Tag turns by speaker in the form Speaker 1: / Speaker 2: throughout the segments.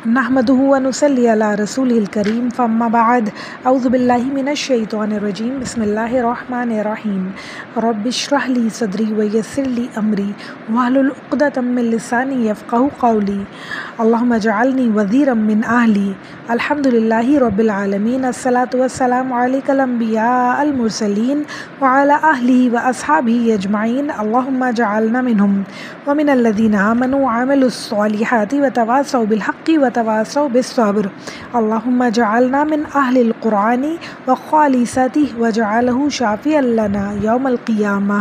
Speaker 1: نحمده ونصلي على رسوله الكريم فاما بعد اعوذ باللہ من الشیطان الرجیم بسم اللہ الرحمن الرحیم رب اشرح لی صدری ویسر لی امری واحلل عقدۃ من لسانی یفقهوا قولی اللہم اجعلنی وزیرا من اہلی الحمد للہ رب العالمین الصلاۃ والسلام علیک الانبیاء المرسلین وعلی اہلہ واصحابہ اجمعین اللہم اجعلنا منہم ومن الذین آمنوا وعملوا الصالحات وتواصوا بالحق وتواصوا بالصبر اللہم اجعلنا من اہل القرآن وخالصته واجعلہ شافعا لنا یوم القیامہ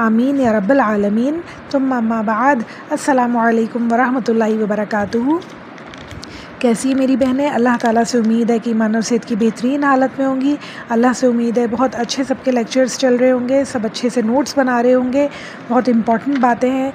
Speaker 1: آمین یا رب العالمین. ثم اما بعد السلام علیکم ورحمۃ اللہ وبرکاتہ. کیسی ہے میری بہنیں؟ اللہ تعالیٰ سے امید ہے کہ ایمان اور صحت کی بہترین حالت میں ہوں گی. اللہ سے امید ہے بہت اچھے سب کے لیکچرز چل رہے ہوں گے، سب اچھے سے نوٹس بنا رہے ہوں گے، بہت امپورٹنٹ باتیں ہیں،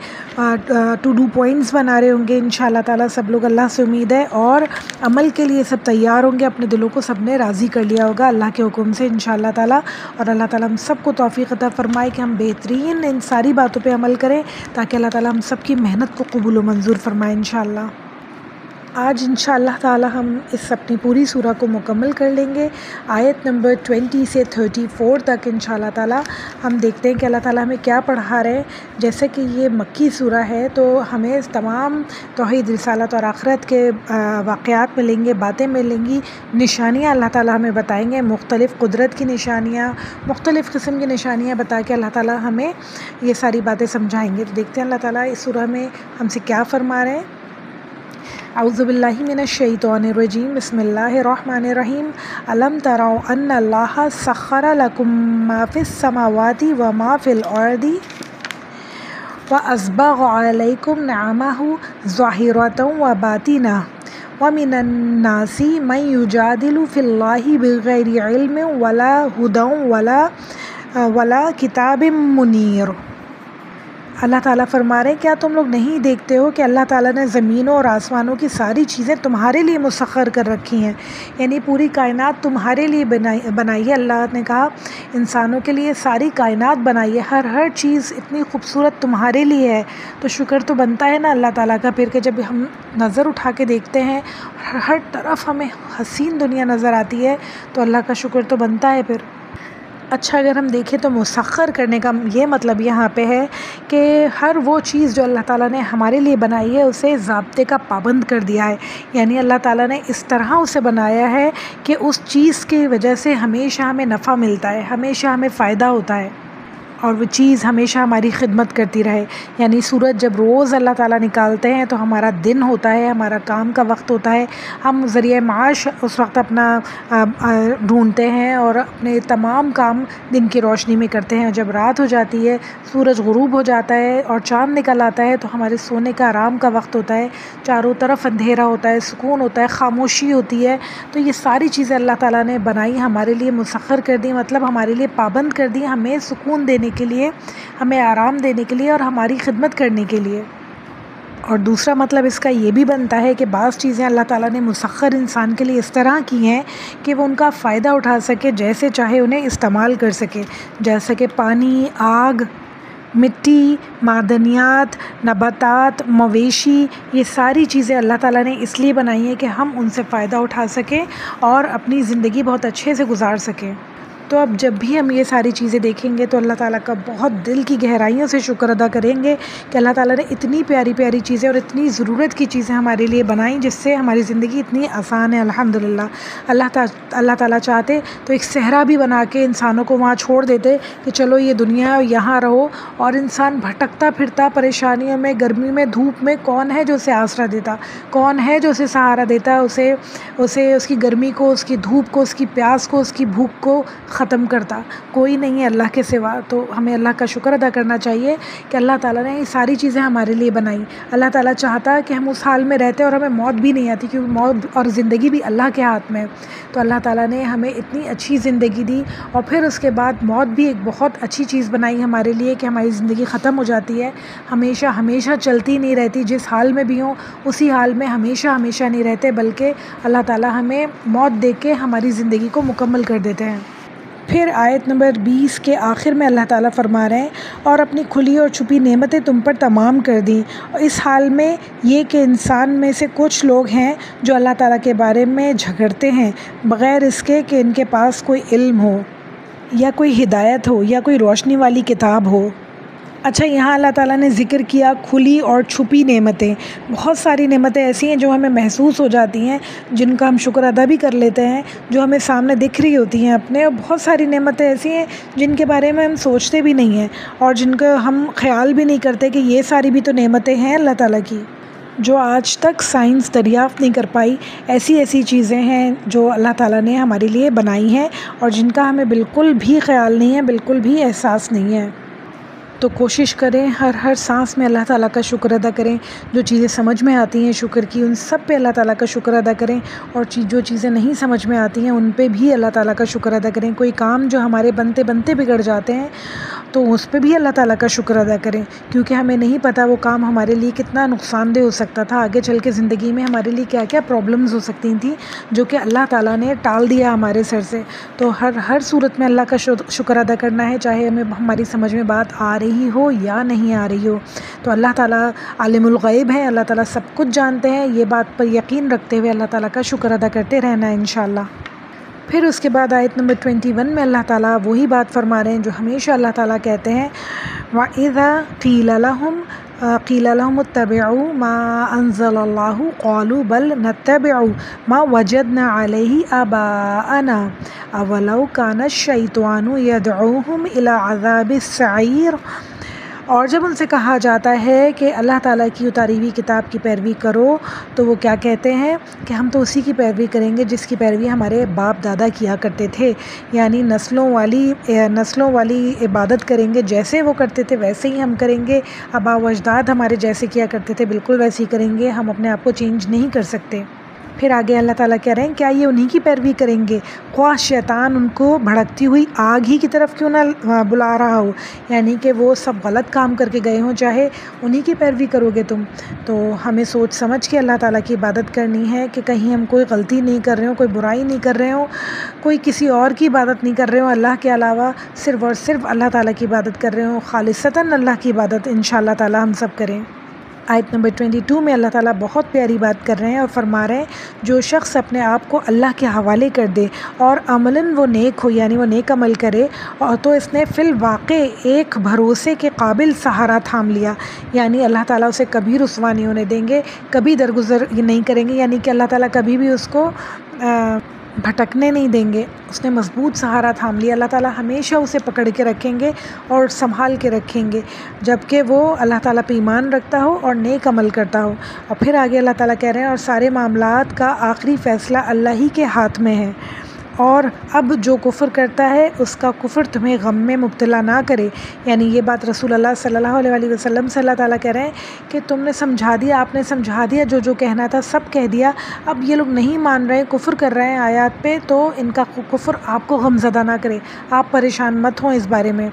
Speaker 1: ٹو ڈو پوائنٹس بنا رہے ہوں گے انشاءاللہ تعالیٰ سب لوگ. اللہ سے امید ہے اور عمل کے لیے سب تیار ہوں گے، اپنے دلوں کو سب نے راضی کر لیا ہوگا اللہ کے حکم سے انشاءاللہ تعالیٰ. اور اللہ تعالیٰ ہم سب کو توفیق عطا فرمائے کہ ہم بہترین ان ساری باتوں پہ عمل کریں تاکہ اللہ تعالیٰ ہم سب کی محنت کو قبول و منظور فرمائے انشاءاللہ. آج انشاءاللہ تعالی ہم اس اپنی پوری سورہ کو مکمل کر لیں گے. آیت نمبر 20 سے 34 تک انشاءاللہ تعالی ہم دیکھتے ہیں کہ اللہ تعالیٰ ہمیں کیا پڑھا رہے ہیں. جیسے کہ یہ مکی سورہ ہے تو ہمیں تمام توحید، رسالت اور آخرت کے واقعات ملیں گے، باتیں ملیں گی، نشانیاں اللہ تعالیٰ ہمیں بتائیں گے، مختلف قدرت کی نشانیاں، مختلف قسم کی نشانیاں بتا کے اللہ تعالیٰ ہمیں یہ ساری باتیں سمجھائیں گے. تو دیکھتے ہیں اللہ تعالیٰ اس سورہ میں ہم سے کیا فرما رہے ہیں. اعوذ باللہ من الشیطان الرجیم بسم اللہ الرحمن الرحیم الم تروا ان اللہ سخر لکم ما فی السماوات وما فی الارض واسبغ علیکم نعمہ ظاہرۃ وباطنہ ومن الناس من یجادل فی اللہ بغیر علم ولا ہدی ولا کتاب منیر. اللہ تعالیٰ فرما رہے ہیں کیا تم لوگ نہیں دیکھتے ہو کہ اللہ تعالیٰ نے زمینوں اور آسمانوں کی ساری چیزیں تمہارے لیے مسخر کر رکھی ہیں، یعنی پوری کائنات تمہارے لیے بنائی ہے. اللہ نے کہا انسانوں کے لیے ساری کائنات بنائی ہے، ہر چیز اتنی خوبصورت تمہارے لیے ہے. تو شکر تو بنتا ہے نا اللہ تعالیٰ کا پھر کہ جب ہم نظر اٹھا کے دیکھتے ہیں ہر طرف ہمیں حسین دنیا نظر آتی ہے تو اللہ کا شکر تو بنتا ہے پھر. اچھا اگر ہم دیکھیں تو مسخر کرنے کا یہ مطلب یہاں پہ ہے کہ ہر وہ چیز جو اللہ تعالیٰ نے ہمارے لیے بنائی ہے اسے ضابطے کا پابند کر دیا ہے. یعنی اللہ تعالیٰ نے اس طرح اسے بنایا ہے کہ اس چیز کی وجہ سے ہمیشہ ہمیں نفع ملتا ہے، ہمیشہ ہمیں فائدہ ہوتا ہے اور وہ چیز ہمیشہ ہماری خدمت کرتی رہے. یعنی سورج جب روز اللہ تعالیٰ نکالتے ہیں تو ہمارا دن ہوتا ہے، ہمارا کام کا وقت ہوتا ہے، ہم ذریعہ معاش اس وقت اپنا ڈھونڈتے ہیں اور اپنے تمام کام دن کی روشنی میں کرتے ہیں. جب رات ہو جاتی ہے، سورج غروب ہو جاتا ہے اور چاند نکل آتا ہے تو ہمارے سونے کا آرام کا وقت ہوتا ہے، چاروں طرف اندھیرا ہوتا ہے، سکون ہوتا ہے، خاموشی ہوتی ہے. تو یہ ساری چیزیں اللہ تعالیٰ نے بنائی، ہمارے لیے مسخر کر دی، مطلب ہمارے لیے پابند کر دی، ہمیں سکون دینے کے لیے، ہمیں آرام دینے کے لیے اور ہماری خدمت کرنے کے لیے. اور دوسرا مطلب اس کا یہ بھی بنتا ہے کہ بعض چیزیں اللہ تعالیٰ نے مسخر انسان کے لیے اس طرح کی ہیں کہ وہ ان کا فائدہ اٹھا سکے، جیسے چاہے انہیں استعمال کر سکے. جیسے کہ پانی، آگ، مٹی، معدنیات، نباتات، مویشی، یہ ساری چیزیں اللہ تعالیٰ نے اس لیے بنائی ہیں کہ ہم ان سے فائدہ اٹھا سکیں اور اپنی زندگی بہت اچھے سے گزار سکیں. تو اب جب بھی ہم یہ ساری چیزیں دیکھیں گے تو اللہ تعالیٰ کا بہت دل کی گہرائیوں سے شکر ادا کریں گے کہ اللہ تعالیٰ نے اتنی پیاری پیاری چیزیں اور اتنی ضرورت کی چیزیں ہمارے لیے بنائیں جس سے ہماری زندگی اتنی آسان ہے الحمدللہ. اللہ تعالیٰ چاہتے تو ایک صحرا بھی بنا کے انسانوں کو وہاں چھوڑ دیتے کہ چلو یہ دنیا یہاں رہو، اور انسان بھٹکتا پھرتا پریشانیوں میں، گرمی میں، دھوپ میں، کون ہے جو اسے آسرا دیتا، کون ہے جو اسے سہارا دیتا، اسے اس کی گرمی کو، اس کی دھوپ کو، اس کی پیاس کو، اس کی بھوک کو ختم کرتا؟ کوئی نہیں ہے اللہ کے سوا. تو ہمیں اللہ کا شکر ادا کرنا چاہیے کہ اللہ تعالیٰ نے یہ ساری چیزیں ہمارے لیے بنائی. اللہ تعالیٰ چاہتا کہ ہم اس حال میں رہتے اور ہمیں موت بھی نہیں آتی، کیونکہ موت اور زندگی بھی اللہ کے ہاتھ میں. تو اللہ تعالیٰ نے ہمیں اتنی اچھی زندگی دی اور پھر اس کے بعد موت بھی ایک بہت اچھی چیز بنائی ہمارے لیے کہ ہماری زندگی ختم ہو جاتی ہے، ہمیشہ چلتی نہیں رہتی. جس حال میں بھی ہوں اسی حال میں ہمیشہ نہیں رہتے، بلکہ اللہ تعالیٰ ہمیں موت دے کے ہماری زندگی کو مکمل کر دیتے ہیں. پھر آیت نمبر 20 کے آخر میں اللہ تعالیٰ فرما رہے ہیں اور اپنی کھلی اور چھپی نعمتیں تم پر تمام کر دیں، اور اس حال میں یہ کہ انسان میں سے کچھ لوگ ہیں جو اللہ تعالیٰ کے بارے میں جھگڑتے ہیں بغیر اس کے کہ ان کے پاس کوئی علم ہو یا کوئی ہدایت ہو یا کوئی روشنی والی کتاب ہو۔ اچھا، یہاں اللہ تعالیٰ نے ذکر کیا کھلی اور چھپی نعمتیں۔ بہت ساری نعمتیں ایسی ہیں جو ہمیں محسوس ہو جاتی ہیں، جن کا ہم شکر ادا بھی کر لیتے ہیں، جو ہمیں سامنے دکھ رہی ہوتی ہیں اپنے، اور بہت ساری نعمتیں ایسی ہیں جن کے بارے میں ہم سوچتے بھی نہیں ہیں اور جن کا ہم خیال بھی نہیں کرتے کہ یہ ساری بھی تو نعمتیں ہیں اللہ تعالیٰ کی، جو آج تک سائنس دریافت نہیں کر پائی۔ ایسی چیزیں ہیں جو اللہ تعالیٰ نے ہمارے لیے بنائی ہیں اور جن کا ہمیں بالکل بھی خیال نہیں ہے، بالکل بھی احساس نہیں ہے۔ تو کوشش کریں ہر سانس میں اللہ تعالیٰ کا شکر ادا کریں، جو چیزیں سمجھ میں آتی ہیں شکر کی ان سب پہ اللہ تعالیٰ کا شکر ادا کریں، اور جو چیزیں نہیں سمجھ میں آتی ہیں ان پہ بھی اللہ تعالیٰ کا شکر ادا کریں۔ کوئی کام جو ہمارے بنتے بنتے بگڑ جاتے ہیں تو اس پہ بھی اللہ تعالیٰ کا شکر ادا کریں، کیونکہ ہمیں نہیں پتہ وہ کام ہمارے لیے کتنا نقصان دہ ہو سکتا تھا، آگے چل کے زندگی میں ہمارے لیے کیا کیا پرابلمز ہو سکتی تھیں جو کہ اللہ تعالیٰ نے ٹال دیا ہمارے سر سے۔ تو ہر صورت میں اللہ کا شکر ادا کرنا ہے، چاہے ہمیں ہماری سمجھ میں بات آ رہی ہو یا نہیں آ رہی ہو۔ تو اللہ تعالیٰ عالم الغیب ہے، اللہ تعالیٰ سب کچھ جانتے ہیں، یہ بات پر یقین رکھتے ہوئے اللہ تعالیٰ کا شکر ادا کرتے رہنا ہے انشاءاللہ۔ پھر اس کے بعد آیت نمبر 21 میں اللہ تعالیٰ وہی بات فرما رہے ہیں جو ہمیشہ اللہ تعالیٰ کہتے ہیں، وَإِذَا قِيلَ لَهُمُ اتَّبِعُوا مَا أَنزَلَ اللَّهُ قَالُوا بَلْ نَتَّبِعُ مَا وَجَدْنَا عَلَيْهِ آبَاءَنَا أَوَلَوْ كَانَ الشَّيْطَانُ يَدْعُوهُمْ إِلَى عَذَابِ السَّعِيرِ۔ اور جب ان سے کہا جاتا ہے کہ اللہ تعالیٰ کی اتاری ہوئی کتاب کی پیروی کرو تو وہ کیا کہتے ہیں کہ ہم تو اسی کی پیروی کریں گے جس کی پیروی ہمارے باپ دادا کیا کرتے تھے، یعنی نسلوں والی عبادت کریں گے، جیسے وہ کرتے تھے ویسے ہی ہم کریں گے، آباء و اجداد ہمارے جیسے کیا کرتے تھے بالکل ویسے ہی کریں گے، ہم اپنے آپ کو چینج نہیں کر سکتے۔ پھر آگے اللہ تعالیٰ کہہ رہے ہیں کیا یہ انہی کی پیروی کریں گے، خواہ شیطان ان کو بھڑکتی ہوئی آگ ہی کی طرف کیوں نہ بلا رہا ہو، یعنی کہ وہ سب غلط کام کر کے گئے ہوں، چاہے انہی کی پیروی کرو گے تم۔ تو ہمیں سوچ سمجھ کے اللہ تعالیٰ کی عبادت کرنی ہے کہ کہیں ہم کوئی غلطی نہیں کر رہے ہوں، کوئی برائی نہیں کر رہے ہوں، کوئی کسی اور کی عبادت نہیں کر رہے ہوں اللہ کے علاوہ، صرف اور صرف اللہ تعالیٰ کی عبادت کر رہے ہوں، خالصتاً اللہ کی عبادت انشاءاللہ تعالیٰ ہم سب کریں۔ آیت نمبر 22 میں اللہ تعالیٰ بہت پیاری بات کر رہے ہیں اور فرما رہے ہیں جو شخص اپنے آپ کو اللہ کے حوالے کر دے اور عملاً وہ نیک ہو، یعنی وہ نیک عمل کرے، اور تو اس نے فی الواقع ایک بھروسے کے قابل سہارا تھام لیا، یعنی اللہ تعالیٰ اسے کبھی رسوا نہیں ہونے دیں گے، کبھی درگزر نہیں کریں گے، یعنی کہ اللہ تعالیٰ کبھی بھی اس کو بھٹکنے نہیں دیں گے، اس نے مضبوط سہارا تھام لیا، اللہ تعالیٰ ہمیشہ اسے پکڑ کے رکھیں گے اور سنبھال کے رکھیں گے جب کہ وہ اللہ تعالیٰ پہ ایمان رکھتا ہو اور نیک عمل کرتا ہو۔ اور پھر آگے اللہ تعالیٰ کہہ رہے ہیں اور سارے معاملات کا آخری فیصلہ اللہ ہی کے ہاتھ میں ہے، اور اب جو کفر کرتا ہے اس کا کفر تمہیں غم میں مبتلا نہ کرے، یعنی یہ بات رسول اللہ صلی اللہ علیہ وسلم سے اللہ تعالیٰ کہہ رہے ہیں کہ تم نے سمجھا دیا، آپ نے سمجھا دیا، جو کہنا تھا سب کہہ دیا، اب یہ لوگ نہیں مان رہے، کفر کر رہے ہیں آیات پہ، تو ان کا کفر آپ کو غم زدہ نہ کرے، آپ پریشان مت ہوں اس بارے میں۔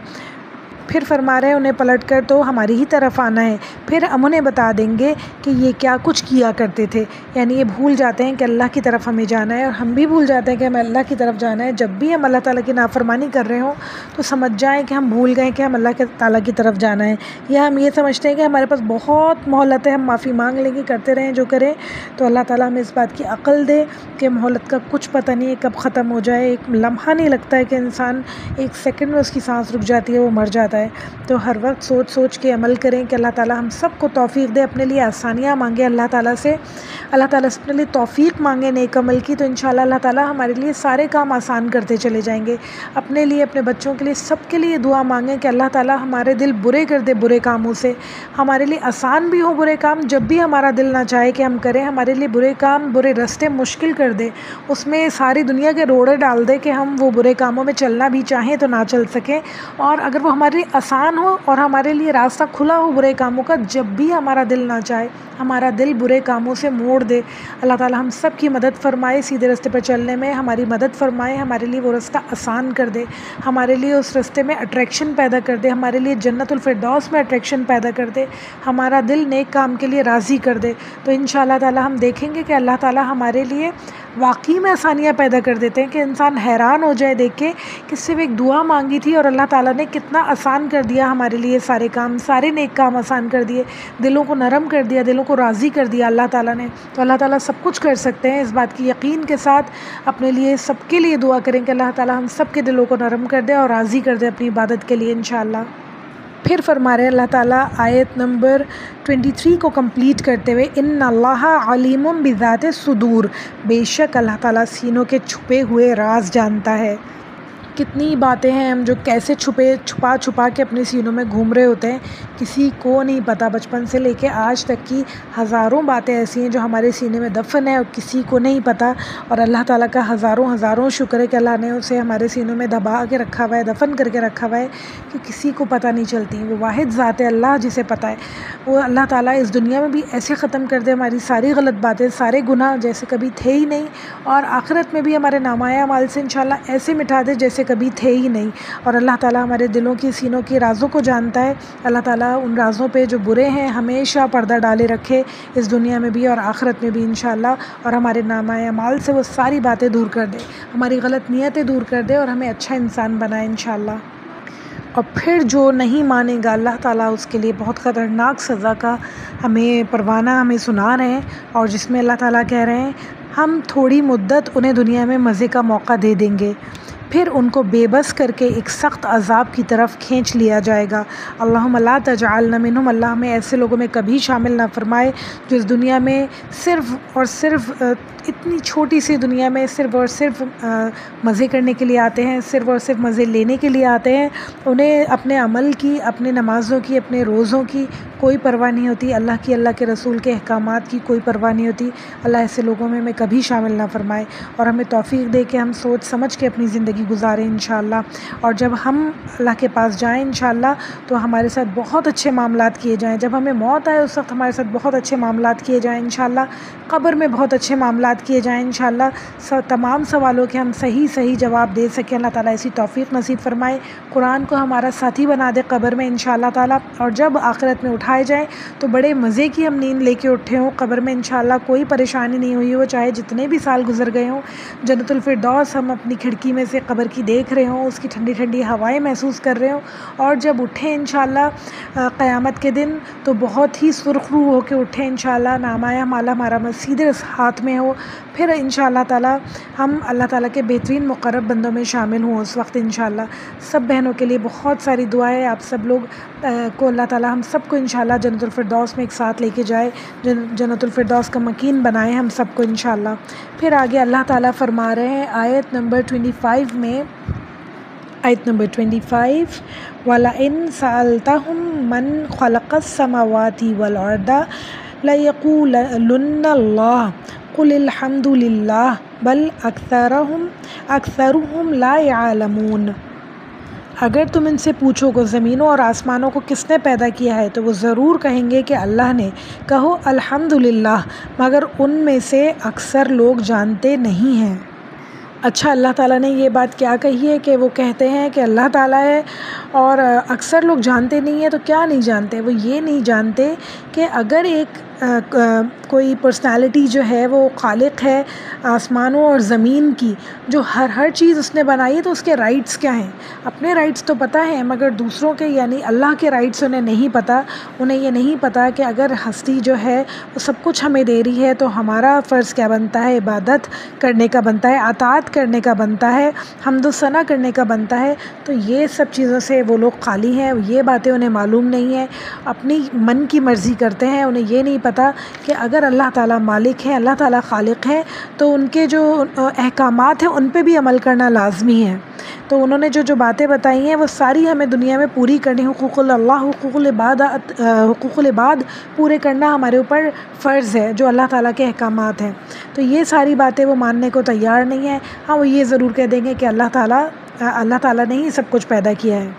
Speaker 1: پھر فرما رہے ہیں انہیں پلٹ کر تو ہماری ہی طرف آنا ہے، پھر ہم انہیں بتا دیں گے کہ یہ کیا کچھ کیا کرتے تھے، یعنی یہ بھول جاتے ہیں کہ اللہ کی طرف ہمیں جانا ہے، اور ہم بھی بھول جاتے ہیں کہ ہمیں اللہ کی طرف جانا ہے۔ جب بھی ہم اللہ تعالیٰ کی نافرمانی کر رہے ہوں تو سمجھ جائیں کہ ہم بھول گئے کہ ہم اللہ تعالیٰ کی طرف جانا ہے، یا ہم یہ سمجھتے ہیں کہ ہمارے پاس بہت مہلت ہے، ہم معافی مانگ لیں گے، کرتے رہیں جو کریں۔ تو اللہ تعالیٰ ہمیں اس بات کی عقل دے کہ مہلت کا کچھ پتہ نہیں ہے کب ختم ہو جائے، ایک لمحہ نہیں لگتا ہے کہ انسان ایک سیکنڈ میں اس کی سانس رک جاتی ہے، وہ مر جاتا ہے۔ تو ہر وقت سوچ کے عمل کریں کہ اللہ تعالیٰ ہم سب کو توفیق دے، اپنے لیے آسانیاں مانگے اللہ تعالیٰ سے اپنے لیے توفیق مانگے نیک عمل کی، تو انشاءاللہ اللہ تعالیٰ ہمارے لیے سارے کام آسان کرتے چلے جائیں گے۔ اپنے لیے، اپنے بچوں کے لیے، سب کے لیے دعا مانگیں کہ اللہ تعالیٰ ہمارے دل برے کر دے برے کاموں سے، ہمارے لیے آسان بھی ہو برے کام، جب بھی ہمارا دل نہ چاہے کہ ہم کریں، ہمارے لیے برے کام، برے راستے مشکل کر دے، اس میں ساری دنیا کے روڑے ڈال دے کہ ہم وہ برے کاموں میں چلنا بھی چاہیں تو نہ چل سکیں، اور اگر وہ ہمارے لیے آسان ہو اور ہمارے لیے راستہ کھلا ہو برے کاموں کا، جب بھی ہمارا دل نہ چاہے، ہمارا دل برے کاموں سے موڑ دے۔ اللہ تعالیٰ ہم سب کی مدد فرمائے، سیدھے راستے پر چلنے میں ہماری مدد فرمائے، ہمارے لیے وہ راستہ آسان کر دے، ہمارے لیے اس راستے میں اٹریکشن پیدا کر دے، ہمارے لیے جنت الفردوس میں اٹریکشن پیدا کر دے، ہمارا دل نیک کام کے لیے راضی کر دے۔ تو انشاءاللہ تعالیٰ ہم دیکھیں گے کہ اللہ تعالیٰ ہمارے لیے واقعی میں آسانیاں پیدا کر دیتے ہیں کہ انسان حیران ہو جائے دیکھ کے کہ صرف ایک دعا مانگی تھی اور اللہ تعالیٰ نے کتنا آسان کر دیا ہمارے لیے سارے کام، سارے نیک کام آسان کر دیے، دلوں کو نرم کر دیا، دلوں کو راضی کر دیا اللہ تعالیٰ نے۔ تو اللہ تعالیٰ سب کچھ کر سکتے ہیں، اس بات کی یقین کے ساتھ اپنے لیے سب کے لیے دعا کریں کہ اللہ تعالیٰ ہم سب کے دلوں کو نرم کر دے اور راضی کر دے اپنی عبادت کے لیے انشاءاللہ۔ پھر فرما رہے اللہ تعالیٰ آیت نمبر 23 کو کمپلیٹ کرتے ہوئے، ان اللہ علیم بذات الصدور، بے شک اللہ تعالیٰ سینوں کے چھپے ہوئے راز جانتا ہے۔ کتنی باتیں ہیں ہم جو کیسے چھپا کے اپنے سینوں میں گھوم رہے ہوتے ہیں، کسی کو نہیں پتہ۔ بچپن سے لے کے آج تک کی ہزاروں باتیں ایسی ہیں جو ہمارے سینے میں دفن ہیں اور کسی کو نہیں پتہ، اور اللہ تعالیٰ کا ہزاروں شکر ہے کہ اللہ نے اسے ہمارے سینوں میں دبا کے رکھا ہوا ہے، دفن کر کے رکھا ہوا ہے کہ کسی کو پتہ نہیں چلتی۔ وہ واحد ذات ہے اللہ جسے پتہ ہے، وہ اللہ تعالیٰ اس دنیا میں بھی ایسے ختم کر دے ہماری ساری غلط باتیں، سارے گناہ جیسے کبھی تھے ہی نہیں، اور آخرت میں بھی ہمارے نامۂ اعمال سے انشاءاللہ ایسے مٹا دے جیسے کبھی تھے ہی نہیں۔ اور اللہ تعالیٰ ہمارے دلوں کی، سینوں کی رازوں کو جانتا ہے۔ اللہ تعالیٰ ان رازوں پہ جو برے ہیں ہمیشہ پردہ ڈالے رکھے، اس دنیا میں بھی اور آخرت میں بھی انشاءاللہ، اور ہمارے نامۂ اعمال سے وہ ساری باتیں دور کر دے، ہماری غلط نیتیں دور کر دے اور ہمیں اچھا انسان بنائے انشاءاللہ۔ اور پھر جو نہیں مانے گا اللہ تعالیٰ اس کے لیے بہت خطرناک سزا کا پروانہ ہمیں سنا رہے ہیں، اور جس میں اللہ تعالیٰ کہہ رہے ہیں ہم تھوڑی مدت انہیں دنیا میں مزے کا موقع دے دیں گے، پھر ان کو بے بس کر کے ایک سخت عذاب کی طرف کھینچ لیا جائے گا۔ اللہم لا تجعلنا منہم، اللہ ہمیں ایسے لوگوں میں کبھی شامل نہ فرمائے جو اس دنیا میں صرف اور صرف اتنی چھوٹی سی دنیا میں صرف اور صرف مزے کرنے کے لیے آتے ہیں، صرف اور صرف مزے لینے کے لیے آتے ہیں، انہیں اپنے عمل کی، اپنے نمازوں کی، اپنے روزوں کی کوئی پرواہ نہیں ہوتی، اللہ کی، اللہ کے رسول کے احکامات کی کوئی پرواہ نہیں ہوتی۔ اللہ ایسے لوگوں میں ہمیں کبھی شامل نہ فرمائے، اور ہمیں توفیق دے کہ ہم سوچ سمجھ کے اپنی زندگی گزاریں انشاءاللہ، اور جب ہم اللہ کے پاس جائیں انشاءاللہ تو ہمارے ساتھ بہت اچھے معاملات کیے جائیں، جب ہمیں موت آئے اس وقت ہمارے ساتھ بہت اچھے معاملات کیے جائیں انشاءاللہ، قبر میں بہت اچھے معاملات کیے جائیں انشاءاللہ، تمام سوالوں کے ہم صحیح جواب دے سکیں۔ اللہ تعالیٰ ایسی توفیق نصیب فرمائے، قرآن کو ہمارا ساتھی بنا دے قبر میں انشاءاللہ تعالیٰ، اور جب آخرت میں اٹھائے جائیں تو بڑے مزے کی ہم نیند لے کے اٹھے ہوں قبر میں انشاءاللہ، کوئی پریشانی نہیں ہوئی ہو، چاہے جتنے بھی سال گزر گئے ہوں، جنت الفردوس ہم اپنی کھڑکی میں سے قبر کی دیکھ رہے ہوں، اس کی ٹھنڈی ٹھنڈی ہوائیں محسوس کر رہے ہوں، اور جب اٹھیں انشاءاللہ قیامت کے دن تو بہت ہی سرخ روح ہو کے اٹھیں انشاءاللہ، نامۂ اعمال ہمارا سیدھے ہاتھ میں ہو، پھر انشاءاللہ تعالیٰ ہم اللہ تعالیٰ کے بہترین مقرب بندوں میں شامل ہوں اس وقت انشاءاللہ۔ سب بہنوں کے لیے بہت ساری دعائیں، آپ سب لوگ کو اللہ تعالیٰ ہم سب کو انشاءاللہ جنت الفردوس میں ایک ساتھ لے کے جائے، جنت الفردوس کا مکین بنائے ہم سب کو انشاءاللہ۔ پھر آگے اللہ تعالیٰ فرما رہے ہیں آیت نمبر 25 میں، آیت نمبر 25، وَلَئِن سَأَلْتَهُم مَّن خَلَقَ السَّمَاوَاتِ وَالْأَرْضَ لَيَقُولُنَّ اللَّهُ قُلِ الْحَمْدُ لِلَّهِ بَلْ أَكْثَرُهُمْ لَا يَعْلَمُونَ۔ اگر تم ان سے پوچھو کہ زمینوں اور آسمانوں کو کس نے پیدا کیا ہے تو وہ ضرور کہیں گے کہ اللہ نے، کہو الحمدللہ، مگر ان میں سے اکثر لوگ جانتے نہیں ہیں۔ اچھا، اللہ تعالیٰ نے یہ بات کیا کہی ہے کہ وہ کہتے ہیں کہ اللہ تعالیٰ ہے اور اکثر لوگ جانتے نہیں ہیں، تو کیا نہیں جانتے؟ وہ یہ نہیں جانتے کہ اگر ایک کوئی پرسنالٹی جو ہے وہ خالق ہے آسمانوں اور زمین کی، جو ہر چیز اس نے بنائی ہے، تو اس کے رائٹس کیا ہیں؟ اپنے رائٹس تو پتہ ہیں، مگر دوسروں کے یعنی اللہ کے رائٹس انہیں نہیں پتہ۔ انہیں یہ نہیں پتہ کہ اگر ہستی جو ہے وہ سب کچھ ہمیں دے رہی ہے تو ہمارا فرض کیا بنتا ہے؟ عبادت کرنے کا بنتا ہے، اطاعت کرنے کا بنتا ہے، حمد و ثنا کرنے کا بنتا ہے۔ تو یہ سب چیزوں سے وہ لوگ خالی ہیں، یہ باتیں انہیں معلوم نہیں ہیں، اپنی من کی مرضی کرتے ہیں۔ انہیں یہ نہیں پتہ کہ اگر اللہ تعالیٰ مالک ہے، اللہ تعالیٰ خالق ہے، تو ان کے جو احکامات ہیں ان پہ بھی عمل کرنا لازمی ہے۔ تو انہوں نے جو باتیں بتائی ہیں وہ ساری ہمیں دنیا میں پوری کرنی، حقوق اللہ، حقوق العباد پورے کرنا ہمارے اوپر فرض ہے، جو اللہ تعالیٰ کے احکامات ہیں۔ تو یہ ساری باتیں وہ ماننے کو تیار نہیں ہیں۔ ہاں، وہ یہ ضرور کہہ دیں گے کہ اللہ تعالیٰ نے ہی سب کچھ پیدا کیا ہے۔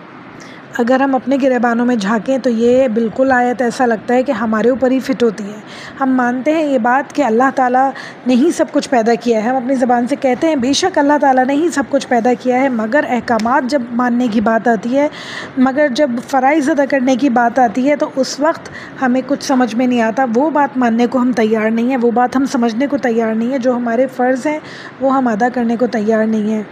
Speaker 1: اگر ہم اپنے گریبانوں میں جھانکیں تو یہ بالکل آیت ایسا لگتا ہے کہ ہمارے اوپر ہی فٹ ہوتی ہے۔ ہم مانتے ہیں یہ بات کہ اللہ تعالیٰ نے ہی سب کچھ پیدا کیا ہے، ہم اپنی زبان سے کہتے ہیں بے شک اللہ تعالیٰ نے ہی سب کچھ پیدا کیا ہے، مگر احکامات جب ماننے کی بات آتی ہے، مگر جب فرائض ادا کرنے کی بات آتی ہے تو اس وقت ہمیں کچھ سمجھ میں نہیں آتا، وہ بات ماننے کو ہم تیار نہیں ہیں، وہ بات ہم سمجھنے کو تیار نہیں ہیں، جو ہمارے فرض ہیں وہ ہم ادا کرنے کو تیار نہیں ہیں۔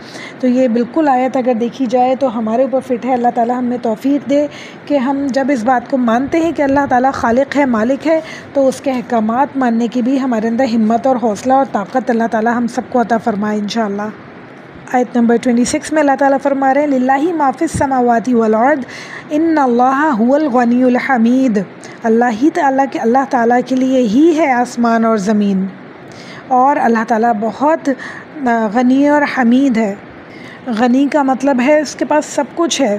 Speaker 1: تو یہ بالکل آیت اگر دیکھی جائے تو ہمارے اوپر فٹ ہے۔ اللہ تعالیٰ ہمیں توفیق دے کہ ہم جب اس بات کو مانتے ہیں کہ اللہ تعالیٰ خالق ہے، مالک ہے، تو اس کے احکامات ماننے کی بھی ہمارے اندر ہمت اور حوصلہ اور طاقت اللہ تعالیٰ ہم سب کو عطا فرمائے انشاءاللہ۔ آیت نمبر 26 میں اللہ تعالیٰ فرما رہے ہیں للہ ما فی السماوات والارض ان اللہ هو الغنی الحمید، اللہ تعالیٰ کے لیے ہی ہے آسمان اور زمین، اور اللہ تعالیٰ بہت غنی اور حمید ہے۔ غنی کا مطلب ہے اس کے پاس سب کچھ ہے،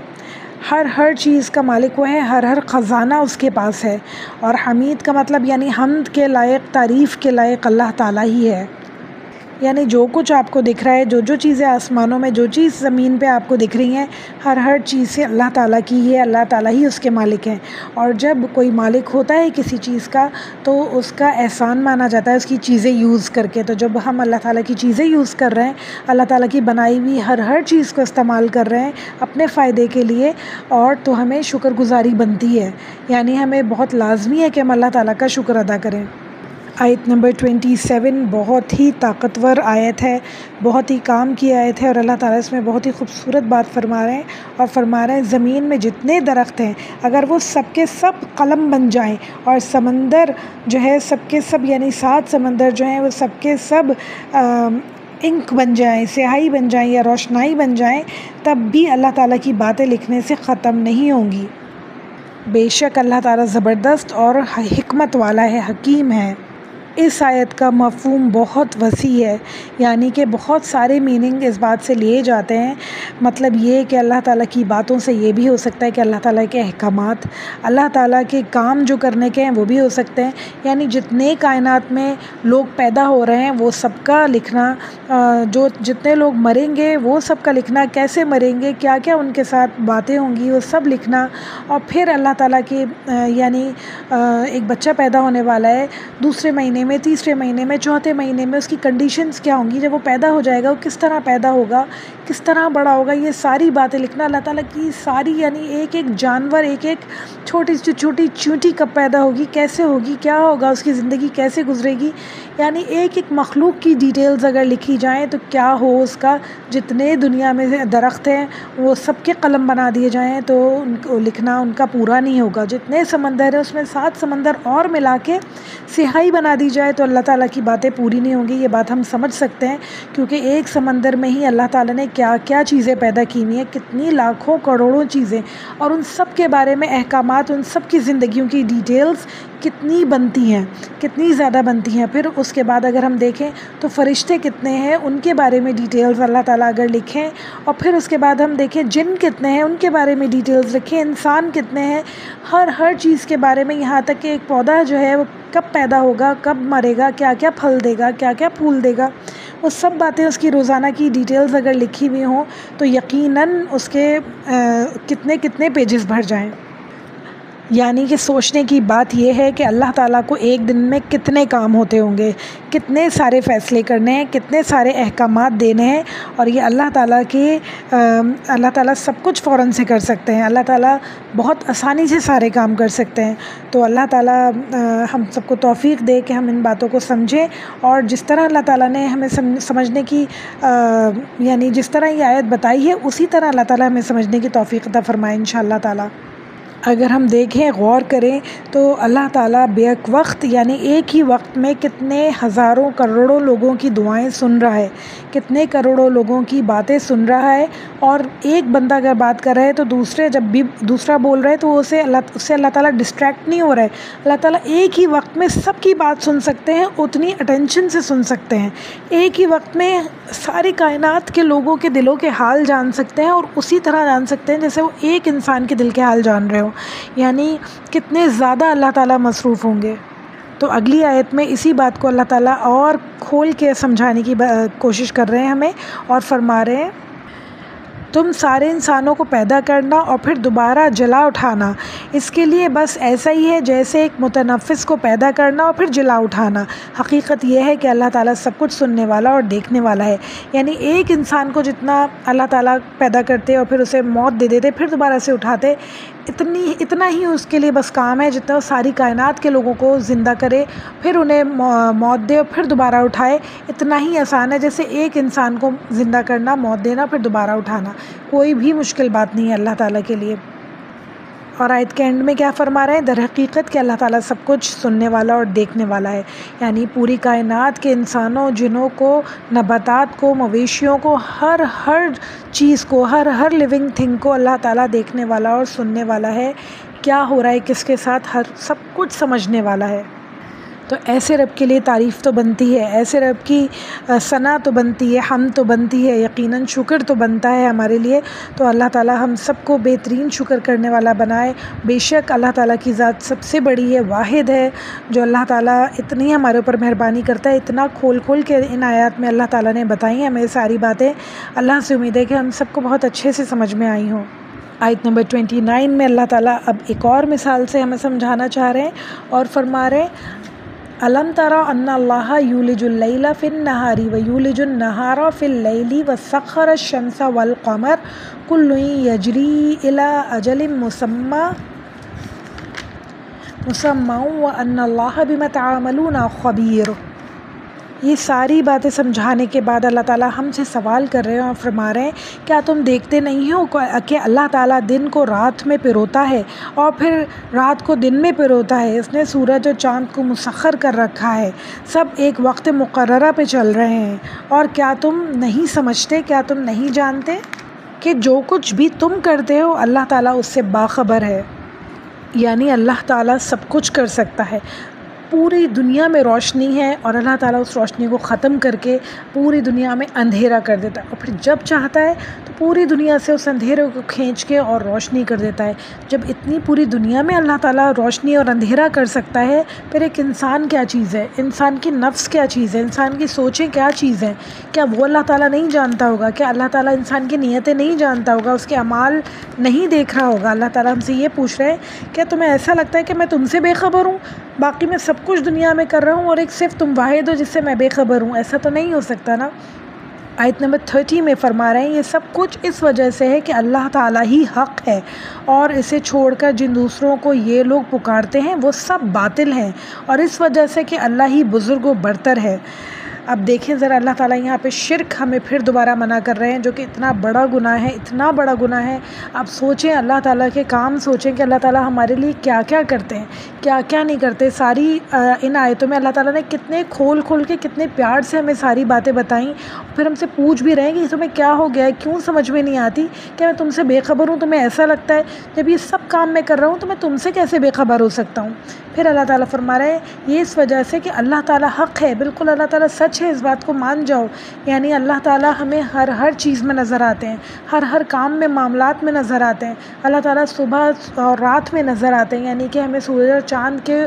Speaker 1: ہر چیز کا مالک وہ ہے، ہر خزانہ اس کے پاس ہے، اور حمید کا مطلب یعنی حمد کے لائق، تعریف کے لائق اللہ تعالیٰ ہی ہے۔ یعنی جو کچھ آپ کو دکھ رہا ہے، جو چیزیں آسمانوں میں، جو چیز زمین پہ آپ کو دکھ رہی ہیں، ہر چیز سے اللہ تعالیٰ کی ہے، اللہ تعالیٰ ہی اس کے مالک ہیں۔ اور جب کوئی مالک ہوتا ہے کسی چیز کا تو اس کا احسان مانا جاتا ہے اس کی چیزیں یوز کر کے۔ تو جب ہم اللہ تعالیٰ کی چیزیں یوز کر رہے ہیں، اللہ تعالیٰ کی بنائی ہوئی ہر چیز کو استعمال کر رہے ہیں اپنے فائدے کے لیے، اور تو ہمیں شکر گزاری بنتی ہے، یعنی ہمیں بہت لازمی ہے کہ ہم اللہ تعالیٰ کا شکر ادا کریں۔ آیت نمبر 27 بہت ہی طاقتور آیت ہے، بہت ہی کام کی آیت ہے، اور اللہ تعالیٰ اس میں بہت ہی خوبصورت بات فرما رہے ہیں، اور فرما رہے ہیں زمین میں جتنے درخت ہیں اگر وہ سب کے سب قلم بن جائیں، اور سمندر جو ہے سب کے سب یعنی 7 سمندر جو ہیں وہ سب کے سب انک بن جائیں، سیاہی بن جائیں یا روشنائی بن جائیں، تب بھی اللہ تعالیٰ کی باتیں لکھنے سے ختم نہیں ہوں گی۔ بے شک اللہ تعالیٰ زبردست اور حکمت والا ہے، حکیم ہے۔ اس آیت کا مفہوم بہت وسیع ہے، یعنی کہ بہت سارے میننگ اس بات سے لیے جاتے ہیں۔ مطلب یہ کہ اللہ تعالیٰ کی باتوں سے یہ بھی ہو سکتا ہے کہ اللہ تعالیٰ کے احکامات، اللہ تعالیٰ کے کام جو کرنے کے ہیں وہ بھی ہو سکتے ہیں، یعنی جتنے کائنات میں لوگ پیدا ہو رہے ہیں وہ سب کا لکھنا، جو جتنے لوگ مریں گے وہ سب کا لکھنا، کیسے مریں گے، کیا کیا ان کے ساتھ باتیں ہوں گی وہ سب لکھنا، اور پھر اللہ تعالیٰ کے یعنی ایک بچہ پیدا ہونے والا ہے، دوسرے مہینے میں، تیسرے مہینے میں، چوتھے مہینے میں اس کی کنڈیشنز کیا ہوں گی، جب وہ پیدا ہو جائے گا وہ کس طرح پیدا ہوگا، کس طرح بڑا ہوگا، یہ ساری باتیں لکھنا، اللہ تعالیٰ کی ساری یعنی ایک جانور، ایک چھوٹی سی چھوٹی چیونٹی کب پیدا ہوگی، کیسے ہوگی، کیا ہوگا، اس کی زندگی کیسے گزرے گی، یعنی ایک مخلوق کی ڈیٹیلز اگر لکھی جائیں تو کیا ہو اس کا، جتنے دنیا میں درخت ہیں وہ سب کے قلم بنا دیے جائیں تو ان کو لکھنا ان کا پورا نہیں ہوگا، جتنے سمندر ہیں اس میں 7 سمندر اور ملا کے سیاہی بنا دی جائے تو اللہ تعالیٰ کی باتیں پوری نہیں ہوں گی۔ یہ بات ہم سمجھ سکتے ہیں کیونکہ ایک سمندر میں ہی اللہ تعالیٰ نے کیا کیا چیزیں پیدا کی ہوئی ہیں، کتنی لاکھوں کروڑوں چیزیں، اور ان سب کے بارے میں احکامات، ان سب کی زندگیوں کی ڈیٹیلز کتنی بنتی ہیں، کتنی زیادہ بنتی ہیں۔ پھر اس کے بعد اگر ہم دیکھیں تو فرشتے کتنے ہیں، ان کے بارے میں ڈیٹیلز اللہ تعالیٰ اگر لکھیں، اور پھر اس کے بعد ہم دیکھیں جن کتنے ہیں ان کے بارے میں ڈیٹیلز لکھیں، انسان کتنے ہیں، ہر چیز کے بارے میں، یہاں تک کہ ایک پودا جو ہے وہ کب پیدا ہوگا، کب مرے گا، کیا کیا پھل دے گا، کیا کیا پھول دے گا، وہ سب باتیں اس کی روزانہ کی ڈیٹیلز اگر لکھی ہوئی ہوں تو یقیناً اس کے کتنے پیجز بھر جائیں۔ یعنی کہ سوچنے کی بات یہ ہے کہ اللہ تعالیٰ کو ایک دن میں کتنے کام ہوتے ہوں گے، کتنے سارے فیصلے کرنے ہیں، کتنے سارے احکامات دینے ہیں، اور یہ اللہ تعالیٰ سب کچھ فوراً سے کر سکتے ہیں، اللہ تعالیٰ بہت آسانی سے سارے کام کر سکتے ہیں۔ تو اللہ تعالیٰ ہم سب کو توفیق دے کہ ہم ان باتوں کو سمجھیں، اور جس طرح اللہ تعالیٰ نے ہمیں سمجھنے کی یعنی جس طرح یہ آیت بتائی ہے اسی طرح اللہ تعالیٰ ہمیں سمجھنے کی توفیق عطا فرمائے انشاءاللہ تعالیٰ۔ اگر ہم دیکھیں، غور کریں تو اللہ تعالیٰ بیک وقت یعنی ایک ہی وقت میں کتنے ہزاروں کروڑوں لوگوں کی دعائیں سن رہا ہے، کتنے کروڑوں لوگوں کی باتیں سن رہا ہے، اور ایک بندہ اگر بات کر رہا ہے تو جب بھی دوسرا بول رہا ہے تو اس سے اللہ تعالیٰ ڈسٹریکٹ نہیں ہو رہا ہے، اللہ تعالیٰ ایک ہی وقت میں سب کی بات سن سکتے ہیں، اتنی اٹینشن سے سن سکتے ہیں، ایک ہی وقت میں ساری کائنات کے لوگوں کے دلوں کے حال جان سکتے ہیں، اور اسی طرح جان سکتے ہیں جیسے وہ ایک انسان کے دل کے حال جان رہے ہوں، یعنی کتنے زیادہ اللہ تعالیٰ مصروف ہوں گے۔ تو اگلی آیت میں اسی بات کو اللہ تعالیٰ اور کھول کے سمجھانے کی کوشش کر رہے ہیں ہمیں، اور فرما رہے ہیں تم سارے انسانوں کو پیدا کرنا اور پھر دوبارہ جلا اٹھانا، اس کے لیے بس ایسا ہی ہے جیسے ایک متنفس کو پیدا کرنا اور پھر جلا اٹھانا۔ حقیقت یہ ہے کہ اللہ تعالیٰ سب کچھ سننے والا اور دیکھنے والا ہے۔ یعنی ایک انسان کو جتنا اللہ تعالیٰ پیدا کرتے اور پھر اسے موت دے دیتے پھر دوبارہ سے اٹھاتے، اتنا ہی اس کے لیے بس کام ہے جتنا وہ ساری کائنات کے لوگوں کو زندہ کرے، پھر انہیں موت دے اور پھر دوبارہ اٹھائے۔ اتنا ہی آسان ہے جیسے ایک انسان کو زندہ کرنا، موت دینا، پھر دوبارہ اٹھانا۔ کوئی بھی مشکل بات نہیں ہے اللہ تعالیٰ کے لیے۔ اور آیت کے اینڈ میں کیا فرما رہے ہیں؟ در حقیقت کہ اللہ تعالیٰ سب کچھ سننے والا اور دیکھنے والا ہے، یعنی پوری کائنات کے انسانوں، جنوں کو، نباتات کو، مویشیوں کو، ہر چیز کو، ہر لیونگ تھنگ کو اللہ تعالیٰ دیکھنے والا اور سننے والا ہے۔ کیا ہو رہا ہے کس کے ساتھ، سب کچھ سمجھنے والا ہے۔ تو ایسے رب کے لیے تعریف تو بنتی ہے، ایسے رب کی ثنا تو بنتی ہے، حمد تو بنتی ہے، یقیناً شکر تو بنتا ہے ہمارے لیے۔ تو اللہ تعالیٰ ہم سب کو بہترین شکر کرنے والا بنائے۔ بے شک اللہ تعالیٰ کی ذات سب سے بڑی ہے، واحد ہے، جو اللہ تعالیٰ اتنی ہمارے اوپر مہربانی کرتا ہے، اتنا کھول کے ان آیات میں اللہ تعالیٰ نے بتائی ہیں ہمیں ساری باتیں۔ اللہ سے امید ہے کہ ہم سب کو بہت اچھے سے سمجھ میں آئی ہوں۔ آیت نمبر 29 میں اللہ تعالیٰ اب ایک اور مثال سے ہمیں سمجھانا چاہ رہے ہیں اور فرما رہے ہیں الم تر ان اللہ یولج اللیل فی النہار ویولج النہار فی اللیل وسخر الشمس والقمر کل یجری الی اجل مسمی وان اللہ بما تعملون خبیر۔ یہ ساری باتیں سمجھانے کے بعد اللہ تعالیٰ ہم سے سوال کر رہے ہیں اور فرما رہے ہیں کیا تم دیکھتے نہیں ہو کہ اللہ تعالیٰ دن کو رات میں پروتا ہے اور پھر رات کو دن میں پروتا ہے۔ اس نے سورج اور چاند کو مسخر کر رکھا ہے، سب ایک وقت مقررہ پہ چل رہے ہیں۔ اور کیا تم نہیں سمجھتے، کیا تم نہیں جانتے کہ جو کچھ بھی تم کرتے ہو اللہ تعالیٰ اس سے باخبر ہے؟ یعنی اللہ تعالیٰ سب کچھ کر سکتا ہے۔ پوری دنیا میں روشنی ہے اور اللہ تعالیٰ اس روشنی کو ختم کر کے پوری دنیا میں اندھیرا کر دیتا ہے، اور پھر جب چاہتا ہے تو پوری دنیا سے اس اندھیرے کو کھینچ کے اور روشنی کر دیتا ہے۔ جب اتنی پوری دنیا میں اللہ تعالیٰ روشنی اور اندھیرا کر سکتا ہے، پھر ایک انسان کیا چیز ہے، انسان کی نفس کیا چیز ہے، انسان کی سوچیں کیا چیز ہیں؟ کیا وہ اللہ تعالیٰ نہیں جانتا ہوگا؟ کیا اللہ تعالیٰ انسان کی نیتیں نہیں جانتا ہوگا، اس کے اعمال نہیں دیکھ رہا ہوگا؟ اللہ تعالیٰ ہم سے یہ پوچھ رہے ہیں کیا تمہیں ایسا لگتا ہے کہ میں تم سے بے خبر ہوں؟ باقی میں سب کچھ دنیا میں کر رہا ہوں اور ایک صرف تم واحد ہو جس سے میں بے خبر ہوں؟ ایسا تو نہیں ہو سکتا نا۔ آیت نمبر 30 میں فرما رہے ہیں یہ سب کچھ اس وجہ سے ہے کہ اللہ تعالیٰ ہی حق ہے اور اسے چھوڑ کر جن دوسروں کو یہ لوگ پکارتے ہیں وہ سب باطل ہیں، اور اس وجہ سے کہ اللہ ہی بزرگ و برتر ہے۔ اب دیکھیں ذرا اللہ تعالیٰ یہاں پہ شرک ہمیں پھر دوبارہ منع کر رہے ہیں، جو کہ اتنا بڑا گناہ ہے، اتنا بڑا گناہ ہے۔ اب سوچیں اللہ تعالیٰ کے کام، سوچیں کہ اللہ تعالیٰ ہمارے لیے کیا کیا کرتے ہیں، کیا کیا نہیں کرتے۔ ساری ان آیتوں میں اللہ تعالیٰ نے کتنے کھول کے کتنے پیار سے ہمیں ساری باتیں بتائیں، پھر ہم سے پوچھ بھی رہے ہیں کہ تمہیں کیا ہو گیا ہے، کیوں سمجھ میں نہیں آتی، کہ میں تم سے بے خبر ہوں؟ تمہیں ایسا لگتا ہے جب یہ سب کام میں کر رہا ہوں تو میں تم سے کیسے بے خبر ہو سکتا ہوں؟ پھر اللہ تعالیٰ فرما رہے ہیں یہ اس وجہ سے کہ اللہ تعالیٰ حق ہے، بالکل اللہ تعالیٰ سچ ہے، اس بات کو مان جاؤ۔ یعنی اللہ تعالیٰ ہمیں ہر چیز میں نظر آتے ہیں، ہر کام میں، معاملات میں نظر آتے ہیں۔ اللہ تعالیٰ صبح اور رات میں نظر آتے ہیں، یعنی کہ ہمیں سورج اور چاند کے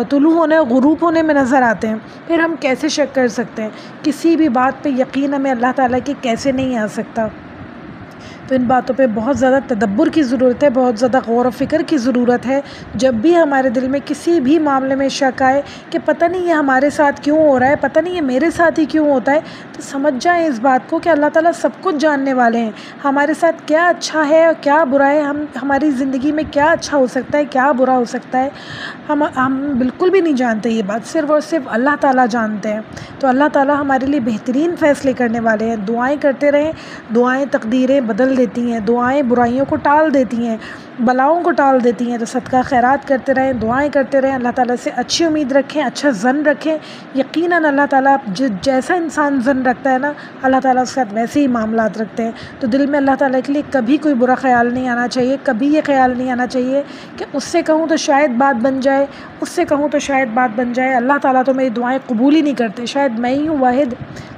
Speaker 1: طلوع ہونے، غروب ہونے میں نظر آتے ہیں۔ پھر ہم کیسے شک کر سکتے ہیں؟ کسی بھی بات پہ یقین ہمیں اللہ تعالیٰ کی کیسے نہیں آ سکتا؟ تو ان باتوں پہ بہت زیادہ تدبر کی ضرورت ہے، بہت زیادہ غور و فکر کی ضرورت ہے۔ جب بھی ہمارے دل میں کسی بھی معاملے میں شک آئے کہ پتہ نہیں یہ ہمارے ساتھ کیوں ہو رہا ہے، پتہ نہیں یہ میرے ساتھ ہی کیوں ہوتا ہے، تو سمجھ جائیں اس بات کو کہ اللہ تعالیٰ سب کچھ جاننے والے ہیں۔ ہمارے ساتھ کیا اچھا ہے اور کیا برا ہے، ہماری زندگی میں کیا اچھا ہو سکتا ہے، کیا برا ہو سکتا ہے، ہم بالکل بھی نہیں جانتے۔ یہ بات صرف اور صرف اللہ تعالیٰ جانتے ہیں۔ تو اللہ تعالیٰ ہمارے لیے بہترین فیصلے کرنے والے ہیں۔ دعائیں کرتے رہیں، دعائیں تقدیریں بدل دیتی ہیں، دعائیں برائیوں کو ٹال دیتی ہیں، بلاؤں کو ٹال دیتی ہیں۔ تو صدقہ خیرات کرتے رہیں، دعائیں کرتے رہیں، اللہ تعالیٰ سے اچھی امید رکھیں، اچھا ظن رکھیں۔ یقیناً اللہ تعالیٰ جیسا انسان ظن رکھتا ہے نا، اللہ تعالیٰ اس کے ساتھ ویسے ہی معاملات رکھتے ہیں۔ تو دل میں اللہ تعالیٰ کے لیے کبھی کوئی برا خیال نہیں آنا چاہیے، کبھی یہ خیال نہیں آنا چاہیے کہ اس سے کہوں تو شاید بات بن جائے، اس سے کہوں تو شاید بات بن جائے۔ اللہ تعالیٰ تو میری دعائیں قبول ہی نہیں کرتے، شاید میں ہی ہوں واحد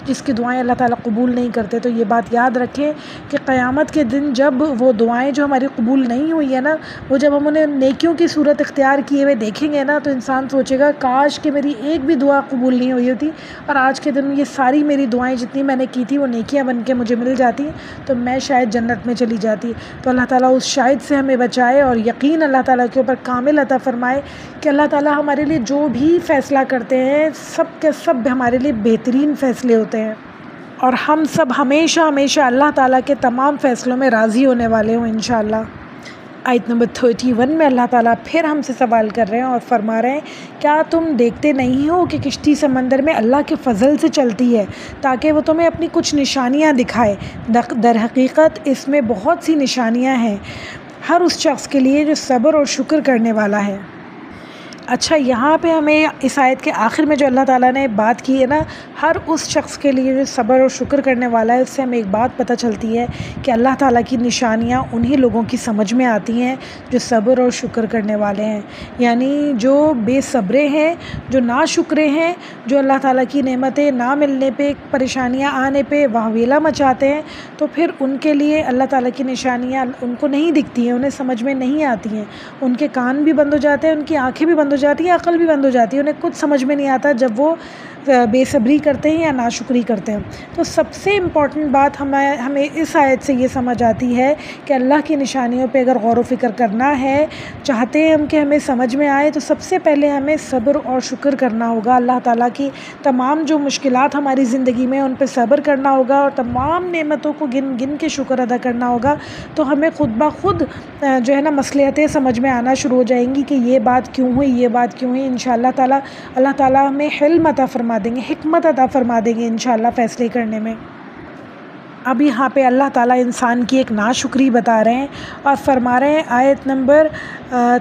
Speaker 1: جس کی دعائیں اللہ تعالیٰ قبول نہیں کرتے۔ تو یہ بات یاد رکھیں کہ قیامت کے دن جب وہ دعائیں جو ہماری قبول نہیں ہوئی ہے نا، وہ جب ہم انہیں نیکیوں کی صورت اختیار کیے ہوئے دیکھیں گے نا، تو انسان سوچے گا کاش کہ میری ایک بھی دعا قبول نہیں نہیں ہوئی ہوتی، اور آج کے دن یہ ساری میری دعائیں جتنی میں نے کی تھی وہ نیکیاں بن کے مجھے مل جاتی تو میں شاید جنت میں چلی جاتی۔ تو اللہ تعالیٰ اس شاید سے ہمیں بچائے، اور یقین اللہ تعالیٰ کے اوپر کامل عطا فرمائے کہ اللہ تعالیٰ ہمارے لیے جو بھی فیصلہ کرتے ہیں سب کے سب ہمارے لیے بہترین فیصلے ہوتے ہیں، اور ہم سب ہمیشہ ہمیشہ اللہ تعالیٰ کے تمام فیصلوں میں راضی ہونے والے ہوں انشاءاللہ۔ آیت نمبر 31 میں اللہ تعالیٰ پھر ہم سے سوال کر رہے ہیں اور فرما رہے ہیں، کیا تم دیکھتے نہیں ہو کہ کشتی سمندر میں اللہ کے فضل سے چلتی ہے تاکہ وہ تمہیں اپنی کچھ نشانیاں دکھائے؟ در حقیقت اس میں بہت سی نشانیاں ہیں ہر اس شخص کے لیے جو صبر اور شکر کرنے والا ہے۔ اچھا، یہاں پہ ہمیں اس آیت کے آخر میں جو اللہ تعالیٰ نے بات کی ہے نا، ہر اس شخص کے لیے جو صبر اور شکر کرنے والا ہے، اس سے ہمیں ایک بات پتہ چلتی ہے کہ اللہ تعالیٰ کی نشانیاں انہی لوگوں کی سمجھ میں آتی ہیں جو صبر اور شکر کرنے والے ہیں، یعنی جو بے صبرے ہیں، جو ناشکرے ہیں، جو اللہ تعالیٰ کی نعمتیں نہ ملنے پہ، پریشانیاں آنے پہ واویلا مچاتے ہیں، تو پھر ان کے لیے اللہ تعالیٰ کی نشانیاں ان کو نہیں دکھتی ہیں، انہیں سمجھ میں نہیں آتی ہیں، ان کے کان بھی بند ہو جاتے ہیں، ان کی آنکھیں بھی بند ہو جاتی ہے، عقل بھی بند ہو جاتی ہے، انہیں کچھ سمجھ میں نہیں آتا جب وہ بے صبری کرتے ہیں یا ناشکری کرتے ہیں۔ تو سب سے امپورٹنٹ بات ہمیں اس آیت سے یہ سمجھ آتی ہے کہ اللہ کی نشانیوں پہ اگر غور و فکر کرنا ہے، چاہتے ہیں ہم کہ ہمیں سمجھ میں آئے، تو سب سے پہلے ہمیں صبر اور شکر کرنا ہوگا، اللہ تعالیٰ کی تمام جو مشکلات ہماری زندگی میں ان پہ صبر کرنا ہوگا اور تمام نعمتوں کو گن گن کے شکر ادا کرنا ہوگا، تو ہمیں خود بخود جو ہے نا مصلحتیں سمجھ میں آنا شروع ہو جائیں گی کہ یہ بات کیوں ہوئی، یہ بات کیوں ہوئی۔ انشاءاللہ تعالیٰ اللہ تعالیٰ ہمیں حلم عطا فرما دیں گے، حکمت عطا فرما دیں گے انشاءاللہ فیصلے کرنے میں۔ اب یہاں پہ اللہ تعالیٰ انسان کی ایک ناشکری بتا رہے ہیں اور فرما رہے ہیں آیت نمبر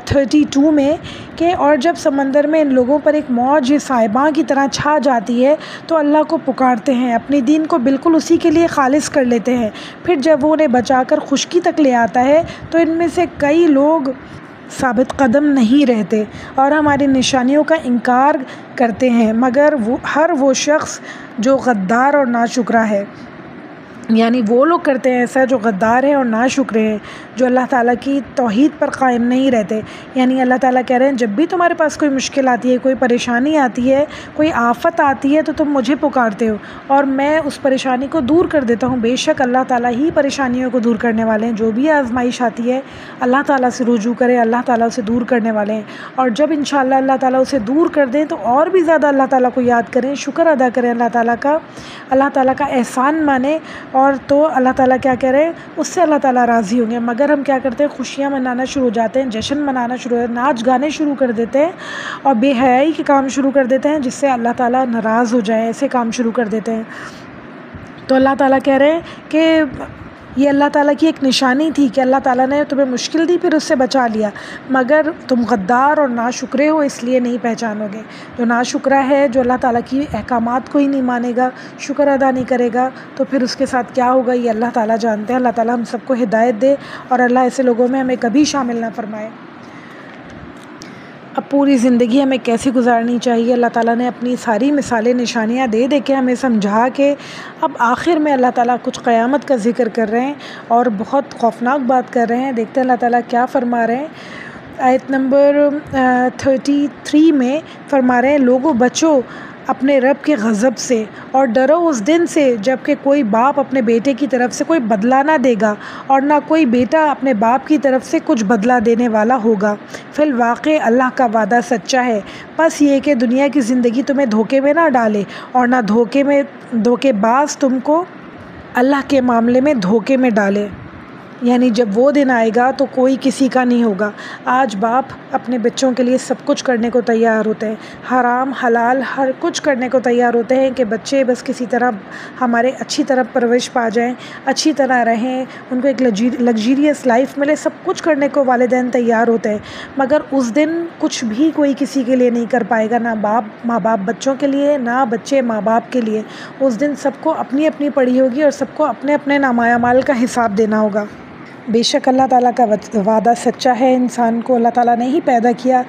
Speaker 1: 32 میں کہ اور جب سمندر میں ان لوگوں پر ایک موج صائباں کی طرح چھا جاتی ہے تو اللہ کو پکارتے ہیں، اپنے دین کو بالکل اسی کے لیے خالص کر لیتے ہیں، پھر جب وہ انہیں بچا کر خشکی تک لے آتا ہے تو ان میں سے کئی لوگ ثابت قدم نہیں رہتے اور ہماری نشانیوں کا انکار کرتے ہیں، مگر ہر وہ شخص جو غدار اور ناشکرا ہے، یعنی وہ لوگ کرتے ہیں ایسا جو غدار ہیں اور ناشکرے ہیں، جو اللہ تعالیٰ کی توحید پر قائم نہیں رہتے۔ یعنی اللہ تعالیٰ کہہ رہے ہیں جب بھی تمہارے پاس کوئی مشکل آتی ہے، کوئی پریشانی آتی ہے، کوئی آفت آتی ہے تو تم مجھے پکارتے ہو اور میں اس پریشانی کو دور کر دیتا ہوں۔ بے شک اللہ تعالیٰ ہی پریشانیوں کو دور کرنے والے ہیں، جو بھی آزمائش آتی ہے اللہ تعالیٰ سے رجوع کرے، اللہ تعالیٰ اسے دور کرنے والے ہیں، اور جب انشاءاللہ اللہ تعالیٰ اسے دور کر دیں تو اور بھی زیادہ اللہ تعالیٰ کو یاد کریں، شکر ادا کریں اللہ تعالیٰ کا احسان مانیں، اور تو اللہ تعالیٰ کیا کہہ رہے ہیں، اس سے اللہ تعالیٰ راضی ہوں گے۔ مگر ہم کیا کرتے ہیں، خوشیاں منانا شروع ہو جاتے ہیں، جشن منانا شروع ہو، ناچ گانے شروع کر دیتے ہیں اور بے حیائی کے کام شروع کر دیتے ہیں جس سے اللہ تعالیٰ ناراض ہو جائے، ایسے کام شروع کر دیتے ہیں۔ تو اللہ تعالیٰ کہہ رہے ہیں کہ یہ اللہ تعالیٰ کی ایک نشانی تھی کہ اللہ تعالیٰ نے تمہیں مشکل دی پھر اس سے بچا لیا، مگر تم غدار اور ناشکرے ہو اس لیے نہیں پہچانو گے۔ جو ناشکرا ہے، جو اللہ تعالیٰ کی احکامات کو ہی نہیں مانے گا، شکر ادا نہیں کرے گا، تو پھر اس کے ساتھ کیا ہوگا یہ اللہ تعالیٰ جانتے ہیں۔ اللہ تعالیٰ ہم سب کو ہدایت دے اور اللہ ایسے لوگوں میں ہمیں کبھی شامل نہ فرمائے۔ اب پوری زندگی ہمیں کیسے گزارنی چاہیے، اللہ تعالیٰ نے اپنی ساری مثالیں نشانیاں دے دے کے ہمیں سمجھا کے اب آخر میں اللہ تعالیٰ کچھ قیامت کا ذکر کر رہے ہیں اور بہت خوفناک بات کر رہے ہیں۔ دیکھتے ہیں اللہ تعالیٰ کیا فرما رہے ہیں۔ آیت نمبر 33 میں فرما رہے ہیں، لوگوں بچو اپنے رب کے غضب سے اور ڈرو اس دن سے جب کہ کوئی باپ اپنے بیٹے کی طرف سے کوئی بدلہ نہ دے گا اور نہ کوئی بیٹا اپنے باپ کی طرف سے کچھ بدلہ دینے والا ہوگا۔ فی الواقع اللہ کا وعدہ سچا ہے، بس یہ کہ دنیا کی زندگی تمہیں دھوکے میں نہ ڈالے اور نہ دھوکے باز تم کو اللہ کے معاملے میں دھوکے میں ڈالے۔ یعنی جب وہ دن آئے گا تو کوئی کسی کا نہیں ہوگا۔ آج باپ اپنے بچوں کے لیے سب کچھ کرنے کو تیار ہوتے ہیں، حرام حلال ہر کچھ کرنے کو تیار ہوتے ہیں کہ بچے بس کسی طرح ہمارے اچھی طرح پرورش پا جائیں، اچھی طرح رہیں، ان کو ایک لگژریس لائف ملے، سب کچھ کرنے کو والدین تیار ہوتے ہیں، مگر اس دن کچھ بھی کوئی کسی کے لیے نہیں کر پائے گا، نہ ماں باپ بچوں کے لیے، نہ بچے ماں باپ کے لیے۔ اس دن سب کو اپنی اپنی پڑی ہوگی اور سب کو اپنے اپنے نامہ اعمال کا حساب دینا ہوگا۔ بے شک اللہ تعالیٰ کا وعدہ سچا ہے، انسان کو اللہ تعالیٰ نے ہی پیدا کیا،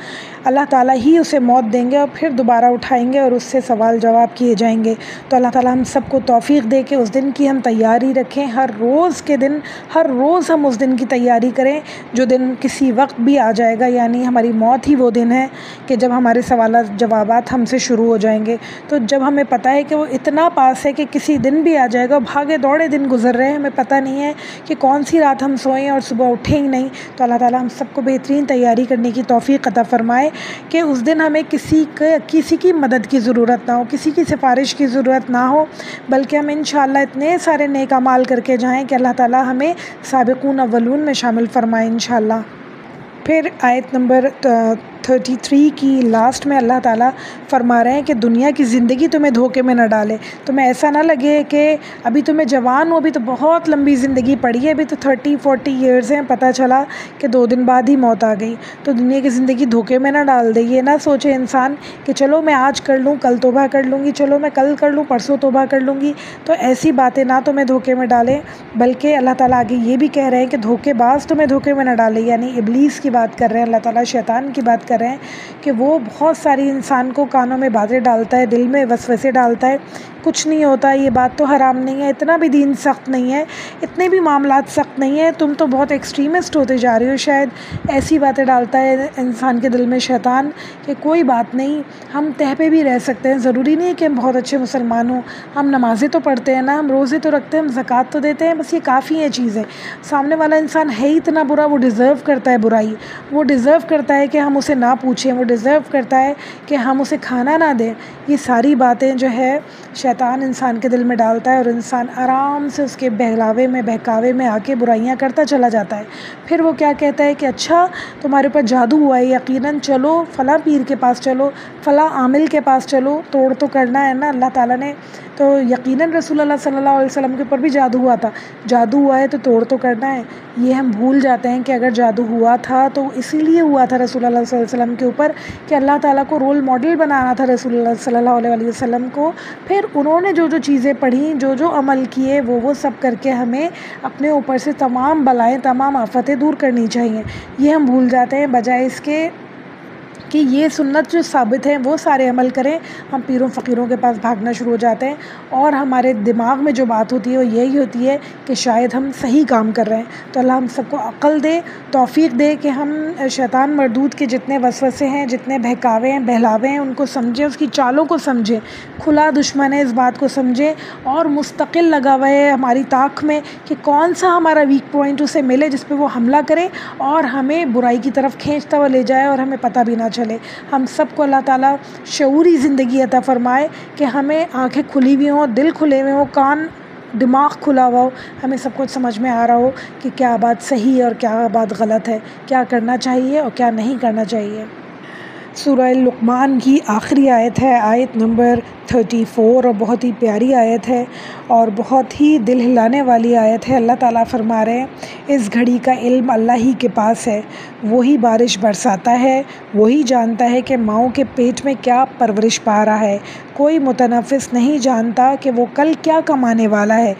Speaker 1: اللہ تعالیٰ ہی اسے موت دیں گے اور پھر دوبارہ اٹھائیں گے اور اس سے سوال جواب کیے جائیں گے۔ تو اللہ تعالیٰ ہم سب کو توفیق دے کہ اس دن کی ہم تیاری رکھیں، ہر روز ہم اس دن کی تیاری کریں جو دن کسی وقت بھی آ جائے گا، یعنی ہماری موت ہی وہ دن ہے کہ جب ہمارے سوالات جوابات ہم سے شروع ہو جائیں گے۔ تو جب ہمیں پتہ ہے کہ وہ اتنا پاس ہے کہ کسی دن بھی آ جائے گا، بھاگے دوڑے دن گزر رہے ہیں، ہمیں پتہ نہیں ہے کہ کون سی رات ہم سوئیں اور صبح اٹھیں ہی نہیں، تو اللہ تعالیٰ ہم سب کو بہترین تیاری کرنے کی توفیق عطا فرمائے کہ اس دن ہمیں کسی کی مدد کی ضرورت نہ ہو، کسی کی سفارش کی ضرورت نہ ہو، بلکہ ہم انشاءاللہ اتنے سارے نیک اعمال کر کے جائیں کہ اللہ تعالیٰ ہمیں سابقون اولون میں شامل فرمائے انشاءاللہ۔ پھر آیت نمبر 33 کی لاسٹ میں اللہ تعالیٰ فرما رہے ہیں کہ دنیا کی زندگی تمہیں دھوکے میں نہ ڈالے، تمہیں ایسا نہ لگے کہ ابھی تمہیں جوان ہو، ابھی تو بہت لمبی زندگی پڑی ہے، ابھی تو 30-40 ایئرز ہیں، پتہ چلا کہ 2 دن بعد ہی موت آ گئی۔ تو دنیا کی زندگی دھوکے میں نہ ڈال دے، یہ نہ سوچے انسان کہ چلو میں آج کر لوں کل توبہ کر لوں گی، چلو میں کل کر لوں پرسوں توبہ کر لوں گی، تو ایسی باتیں نہ تمہیں دھوکے میں ڈالیں، بلکہ اللہ تعالیٰ آگے یہ بھی کہہ رہے ہیں کہ دھوکے باز تمہیں دھوکے میں نہ ڈالے، یعنی ابلیس کی بات کر رہے ہیں اللہ تعالیٰ، شیطان کی بات کر رہے ہیں کہ وہ بہت ساری انسان کو کانوں میں باتیں ڈالتا ہے، دل میں وسوسے ڈالتا ہے، کچھ نہیں ہوتا، یہ بات تو حرام نہیں ہے، اتنا بھی دین سخت نہیں ہے، اتنے بھی معاملات سخت نہیں ہے، تم تو بہت ایکسٹریمسٹ ہوتے جا رہے ہو، شاید ایسی باتیں ڈالتا ہے انسان کے دل میں شیطان کہ کوئی بات نہیں، ہم تہ پہ بھی رہ سکتے ہیں، ضروری نہیں ہے کہ ہم بہت اچھے مسلمان ہوں، ہم نمازیں تو پڑھتے ہیں نا، ہم روزے تو رکھتے ہیں، ہم زکوٰۃ تو دیتے ہیں، بس یہ کافی ہے چیزیں، سامنے والا انسان ہے ہی اتنا برا، وہ ڈیزرو کرتا ہے برائی، وہ ڈیزرو کرتا ہے کہ ہم اسے نہ پوچھیں، وہ ڈیزرو کرتا ہے کہ ہم اسے کھانا نہ دیں، یہ ساری باتیں جو ہے شیطان انسان کے دل میں ڈالتا ہے اور انسان آرام سے اس کے بہکاوے میں آ کے برائیاں کرتا چلا جاتا ہے۔ پھر وہ کیا کہتا ہے کہ اچھا تمہارے اوپر جادو ہوا ہے، یقیناً چلو فلاں پیر کے پاس چلو، فلاں عامل کے پاس چلو، توڑ تو کرنا ہے نا اللہ تعالیٰ نے، تو یقیناً رسول اللہ صلی اللہ علیہ وسلم کے اوپر بھی جادو ہوا تھا، جادو ہوا ہے تو توڑ تو کرنا ہے۔ یہ ہم بھول جاتے ہیں کہ اگر جادو ہوا تھا تو اسی لیے ہوا تھا رسول اللہ صلی اللہ علیہ وسلم کے اوپر کہ اللہ تعالیٰ کو رول ماڈل بنانا تھا رسول اللہ صلی اللہ علیہ وسلم کو، پھر انہوں نے جو چیزیں پڑھیں، جو عمل کیے، وہ سب کر کے ہمیں اپنے اوپر سے تمام بلائیں، تمام آفتیں دور کرنی چاہیے۔ یہ ہم بھول جاتے ہیں، بجائے اس کے کہ یہ سنت جو ثابت ہیں وہ سارے عمل کریں، ہم پیروں فقیروں کے پاس بھاگنا شروع ہو جاتے ہیں اور ہمارے دماغ میں جو بات ہوتی ہے وہ یہی ہوتی ہے کہ شاید ہم صحیح کام کر رہے ہیں۔ تو اللہ ہم سب کو عقل دے، توفیق دے کہ ہم شیطان مردود کے جتنے وسوسے ہیں، جتنے بہکاوے ہیں، بہلاوے ہیں، ان کو سمجھیں، اس کی چالوں کو سمجھیں، کھلا دشمن ہے اس بات کو سمجھیں اور مستقل لگا ہوا ہے ہماری طاق میں کہ کون سا ہمارا ویک پوائنٹ اسے ملے جس پہ وہ حملہ کرے اور ہمیں برائی کی طرف کھینچتا ہوا لے جائے اور ہمیں پتہ بھی نہ چلے۔ ہم سب کو اللہ تعالیٰ شعوری زندگی عطا فرمائے کہ ہمیں آنکھیں کھلی ہوئی ہوں، دل کھلے ہوئے ہوں، کان دماغ کھلا ہوا ہو، ہمیں سب کچھ سمجھ میں آ رہا ہو کہ کیا بات صحیح ہے اور کیا بات غلط ہے، کیا کرنا چاہیے اور کیا نہیں کرنا چاہیے۔ سورہ لقمان کی آخری آیت ہے، آیت نمبر 34، اور بہت ہی پیاری آیت ہے اور بہت ہی دل ہلانے والی آیت ہے۔ اللہ تعالیٰ فرما رہے ہیں اس گھڑی کا علم اللہ ہی کے پاس ہے، وہی بارش برساتا ہے، وہی جانتا ہے کہ ماؤں کے پیٹ میں کیا پرورش پا رہا ہے، کوئی متنفس نہیں جانتا کہ وہ کل کیا کمانے والا ہے،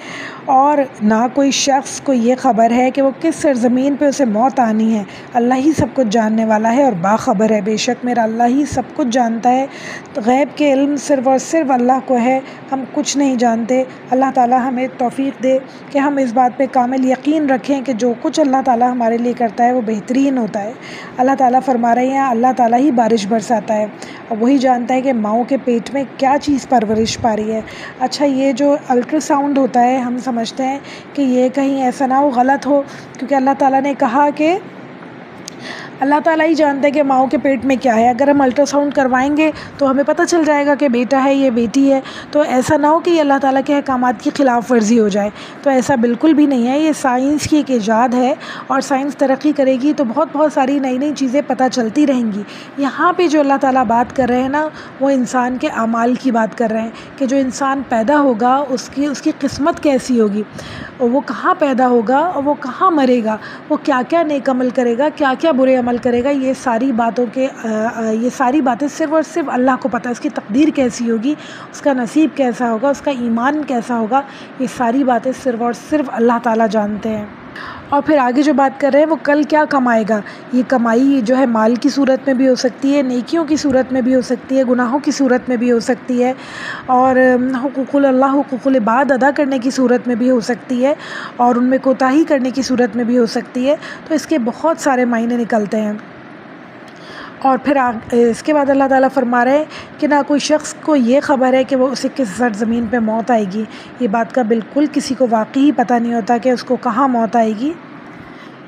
Speaker 1: اور نہ کوئی شخص کو یہ خبر ہے کہ وہ کس سرزمین پہ اسے موت آنی ہے۔ اللہ ہی سب کچھ جاننے والا ہے اور باخبر ہے، بے شک میرا اللہ ہی سب کچھ جانتا ہے۔ تو غیب کے علم صرف اور صرف اللہ کو ہے، ہم کچھ نہیں جانتے۔ اللہ تعالیٰ ہمیں توفیق دے کہ ہم اس بات پہ کامل یقین رکھیں کہ جو کچھ اللہ تعالیٰ ہمارے لیے کرتا ہے وہ بہترین ہوتا ہے۔ اللہ تعالیٰ فرما رہے ہیں اللہ تعالیٰ ہی بارش برساتا ہے اور وہی جانتا ہے کہ ماؤں کے پیٹ میں کیا چیز پرورش پا رہی ہے۔ اچھا یہ جو الٹرا ساؤنڈ ہوتا ہے ہم سمجھتے ہیں کہ یہ کہیں ایسا نہ ہو غلط ہو، کیونکہ اللہ تعالیٰ نے کہا کہ اللہ تعالیٰ ہی جانتا ہے کہ ماؤں کے پیٹ میں کیا ہے، اگر ہم الٹرا ساؤنڈ کروائیں گے تو ہمیں پتہ چل جائے گا کہ بیٹا ہے یہ بیٹی ہے، تو ایسا نہ ہو کہ یہ اللہ تعالیٰ کے احکامات کی خلاف ورزی ہو جائے، تو ایسا بالکل بھی نہیں ہے۔ یہ سائنس کی ایک ایجاد ہے اور سائنس ترقی کرے گی تو بہت ساری نئی چیزیں پتہ چلتی رہیں گی۔ یہاں پہ جو اللہ تعالیٰ بات کر رہے ہیں نا وہ انسان کے اعمال کی بات کر رہے ہیں کہ جو انسان پیدا ہوگا اس کی قسمت کیسی ہوگی، اور وہ کہاں پیدا ہوگا اور وہ کہاں مرے گا، وہ کیا کیا نیک عمل کرے گا، کیا کیا برے عمل کرے گا، یہ ساری باتیں صرف اور صرف اللہ کو پتہ ہے، اس کی تقدیر کیسی ہوگی، اس کا نصیب کیسا ہوگا، اس کا ایمان کیسا ہوگا، یہ ساری باتیں صرف اور صرف اللہ تعالیٰ جانتے ہیں۔ اور پھر آگے جو بات کر رہے ہیں وہ کل کیا کمائے گا. یہ کمائی جو ہے مال کی صورت میں بھی ہو سکتی ہے، نیکیوں کی صورت میں بھی ہو سکتی ہے، گناہوں کی صورت میں بھی ہو سکتی ہے، اور حقوق اللہ، حقوق العباد ادا کرنے کی صورت میں بھی ہو سکتی ہے، اور ان میں کوتاہی کرنے کی صورت میں بھی ہو سکتی ہے. تو اس کے بہت سارے معنی نکلتے ہیں. اور پھر اس کے بعد اللہ تعالیٰ فرما رہے ہیں کہ نہ کوئی شخص کو یہ خبر ہے کہ وہ اسے کس سرزمین پہ موت آئے گی. یہ بات کا بالکل کسی کو واقعی پتہ نہیں ہوتا کہ اس کو کہاں موت آئے گی.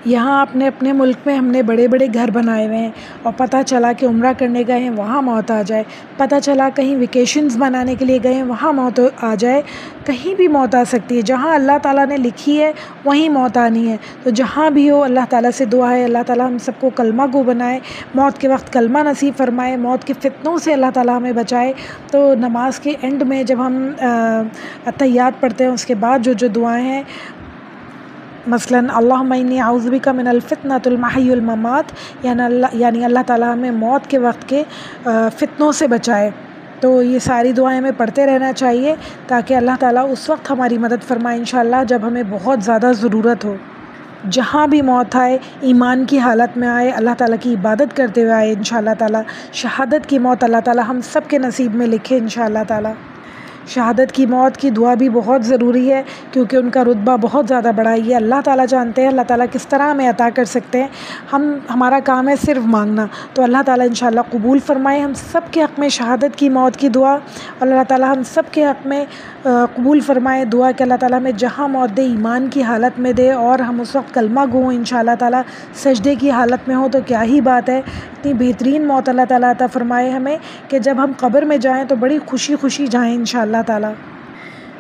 Speaker 1: یہاں اپنے ملک میں ہم نے بڑے بڑے گھر بنائے ہوئے ہیں، اور پتہ چلا کہ عمرہ کرنے گئے ہیں وہاں موت آ جائے، پتہ چلا کہیں ویکیشنز منانے کے لیے گئے ہیں وہاں موت آ جائے. کہیں بھی موت آ سکتی ہے. جہاں اللہ تعالیٰ نے لکھی ہے وہیں موت آنی ہے. تو جہاں بھی ہو اللہ تعالیٰ سے دعا ہے اللہ تعالیٰ ہم سب کو کلمہ گو بنائے، موت کے وقت کلمہ نصیب فرمائے، موت کے فتنوں سے اللہ تعالیٰ ہمیں بچائے. تو نماز کے اینڈ میں جب ہم تحیات پڑھتے ہیں اس کے بعد جو دعائیں ہیں، مثلاً اللہم انی اعوذ بک من الفتنۃ المحی والممات، یعنی اللہ تعالیٰ ہمیں موت کے وقت کے فتنوں سے بچائے. تو یہ ساری دعائیں ہمیں پڑھتے رہنا چاہیے تاکہ اللہ تعالیٰ اس وقت ہماری مدد فرمائے انشاءاللہ جب ہمیں بہت زیادہ ضرورت ہو. جہاں بھی موت آئے ایمان کی حالت میں آئے، اللہ تعالیٰ کی عبادت کرتے ہوئے آئے انشاءاللہ تعالیٰ. شہادت کی موت اللہ تعالیٰ ہم سب کے نصیب میں لکھے انشاءاللہ تعالیٰ. شہادت کی موت کی دعا بھی بہت ضروری ہے کیونکہ ان کا رتبہ بہت زیادہ بڑا ہے. یہ اللہ تعالیٰ جانتے ہیں اللہ تعالیٰ کس طرح ہمیں عطا کر سکتے ہیں. ہمارا کام ہے صرف مانگنا. تو اللہ تعالیٰ انشاءاللہ قبول فرمائے ہم سب کے حق میں شہادت کی موت کی دعا، اور اللہ تعالیٰ ہم سب کے حق میں قبول فرمائے دعا کہ اللہ تعالیٰ ہمیں جہاں موت دے ایمان کی حالت میں دے، اور ہم اس وقت کلمہ گو ہوں انشاءاللہ تعالیٰ. سجدے کی حالت میں ہوں تو کیا ہی بات ہے. اتنی بہترین موت اللہ تعالیٰ عطا فرمائے ہمیں کہ جب ہم قبر میں جائیں تو بڑی خوشی خوشی جائیں انشاءاللہ تعالیٰ.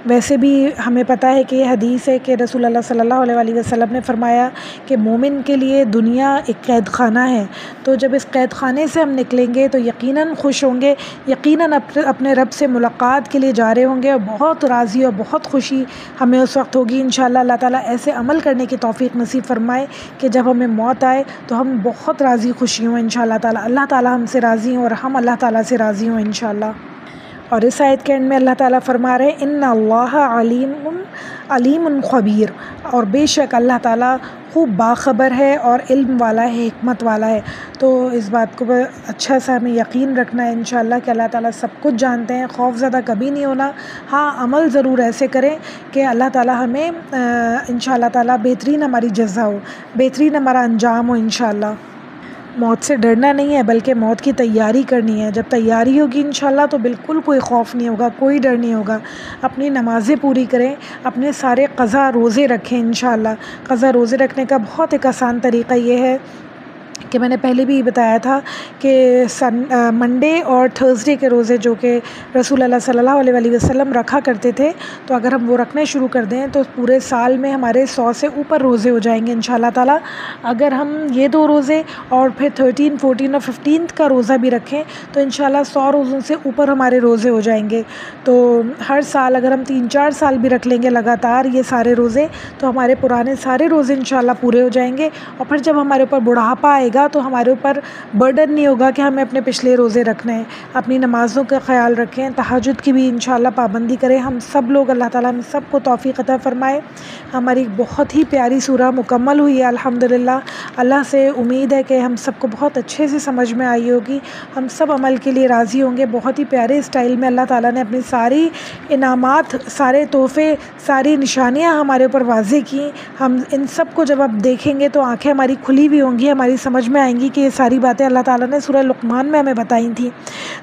Speaker 1: ویسے بھی ہمیں پتہ ہے کہ یہ حدیث ہے کہ رسول اللہ صلی اللہ علیہ وسلم نے فرمایا کہ مومن کے لیے دنیا ایک قید خانہ ہے. تو جب اس قید خانے سے ہم نکلیں گے تو یقیناً خوش ہوں گے، یقیناً اپنے رب سے ملاقات کے لیے جا رہے ہوں گے، اور بہت راضی اور بہت خوشی ہمیں اس وقت ہوگی انشاءاللہ. اللہ تعالیٰ ایسے عمل کرنے کی توفیق نصیب فرمائے کہ جب ہمیں موت آئے تو ہم بہت راضی خوشی ہوں انشاءاللہ تعالیٰ. اللہ تعالیٰ ہم سے راضی ہوں اور ہم اللہ تعالیٰ سے راضی ہوں انشاءاللہ. اور اس آیت کے اینڈ میں اللہ تعالیٰ فرما رہے ہیں ان اللہ علیم خبیر، اور بے شک اللہ تعالیٰ خوب باخبر ہے اور علم والا ہے، حکمت والا ہے. تو اس بات کو اچھا سا ہمیں یقین رکھنا ہے انشاءاللہ کہ اللہ تعالیٰ سب کچھ جانتے ہیں. خوف زدہ کبھی نہیں ہونا. ہاں عمل ضرور ایسے کریں کہ اللہ تعالیٰ ہمیں انشاءاللہ تعالیٰ بہترین ہماری جزا ہو، بہترین ہمارا انجام ہو انشاءاللہ. موت سے ڈرنا نہیں ہے بلکہ موت کی تیاری کرنی ہے. جب تیاری ہوگی انشاءاللہ تو بالکل کوئی خوف نہیں ہوگا، کوئی ڈر نہیں ہوگا. اپنی نمازیں پوری کریں، اپنے سارے قضا روزے رکھیں انشاءاللہ. قضا روزے رکھنے کا بہت ایک آسان طریقہ یہ ہے کہ میں نے پہلے بھی بتایا تھا کہ منڈے اور تھرسڈے کے روزے جو کہ رسول اللہ صلی اللہ علیہ وسلم رکھا کرتے تھے، تو اگر ہم وہ رکھنے شروع کر دیں تو پورے سال میں ہمارے 100 سے اوپر روزے ہو جائیں گے انشاءاللہ تعالیٰ. اگر ہم یہ 2 روزے اور پھر 13، 14 اور 15 کا روزہ بھی رکھیں تو انشاءاللہ 100 روزوں سے اوپر ہمارے روزے ہو جائیں گے. تو ہر سال اگر ہم 3-4 سال بھی رکھ لیں گے لگاتار یہ سارے روزے تو ہمارے پرانے سارے روزے انشاءاللہ پورے ہو جائیں گے. اور پھر جب ہمارے اوپر بڑھاپا آئے گا تو ہمارے اوپر برڈن نہیں ہوگا کہ ہمیں اپنے پچھلے روزے رکھنے ہیں. اپنی نمازوں کا خیال رکھیں، تہجد کی بھی انشاءاللہ پابندی کریں. ہم سب لوگ اللہ تعالیٰ ہم سب کو توفیق عطا فرمائے. ہماری بہت ہی پیاری سورہ مکمل ہوئی ہے الحمدللہ. اللہ سے امید ہے کہ ہم سب کو بہت اچھے سے سمجھ میں آئی ہوگی، ہم سب عمل کے لیے راضی ہوں گے. بہت ہی پیارے اسٹائل میں اللہ تعالیٰ نے اپنی ساری انعامات، سارے تحفے، ساری نشانیاں ہمارے اوپر واضح کی. ہم ان سب کو جب اب دیکھیں گے تو آنکھیں ہماری کھلی ہوئی ہوں گی، ہماری سمجھ میں آئیں گی کہ یہ ساری باتیں اللہ تعالیٰ نے سورہ لقمان میں ہمیں بتائی تھیں.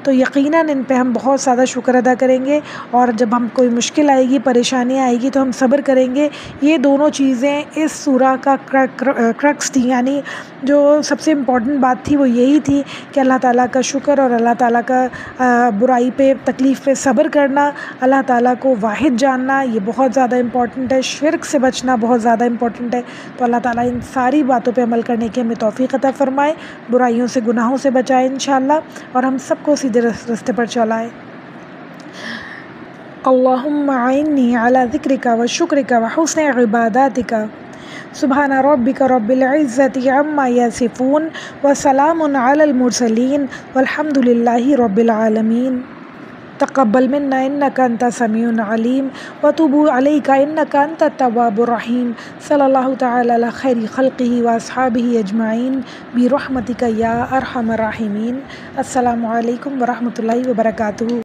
Speaker 1: تو یقیناً ان پہ ہم بہت زیادہ شکر ادا کریں گے. اور جب ہم کوئی مشکل آئے گی، پریشانی آئے گی تو ہم صبر کریں گے. یہ دونوں چیزیں اس سورہ کا کرکس تھی، یعنی جو سب سے امپورٹنٹ بات تھی وہ یہی تھی کہ اللہ تعالیٰ کا شکر اور اللہ تعالیٰ کا برائی پہ، تکلیف پہ صبر کرنا، اللہ تعالیٰ کو واحد جاننا، یہ بہت زیادہ امپورٹنٹ ہے. شرک سے بچنا بہت زیادہ امپورٹنٹ ہے. تو اللہ تعالیٰ ان ساری باتوں پہ عمل کرنے کی ہمیں توفیق عطا فرمائے، برائیوں سے، گناہوں سے بچائے انشاءاللہ، اور ہم سب کو سیدھے راستے پر چلائے. اللہم اعنی علی ذکرک و شکرک و حسن عباداتک. سبحان ربک رب العزت عما یصفون وسلام علی المرسلین والحمد للہ رب العالمین. تقبل منا إنك أنت السميع العليم وتوب عليك إنك أنت التواب الرحيم صلى الله تعالى على خير خلقه وأصحابه أجمعين برحمتك يا أرحم الراحمين. السلام علیکم ورحمۃ اللہ وبرکاتہ.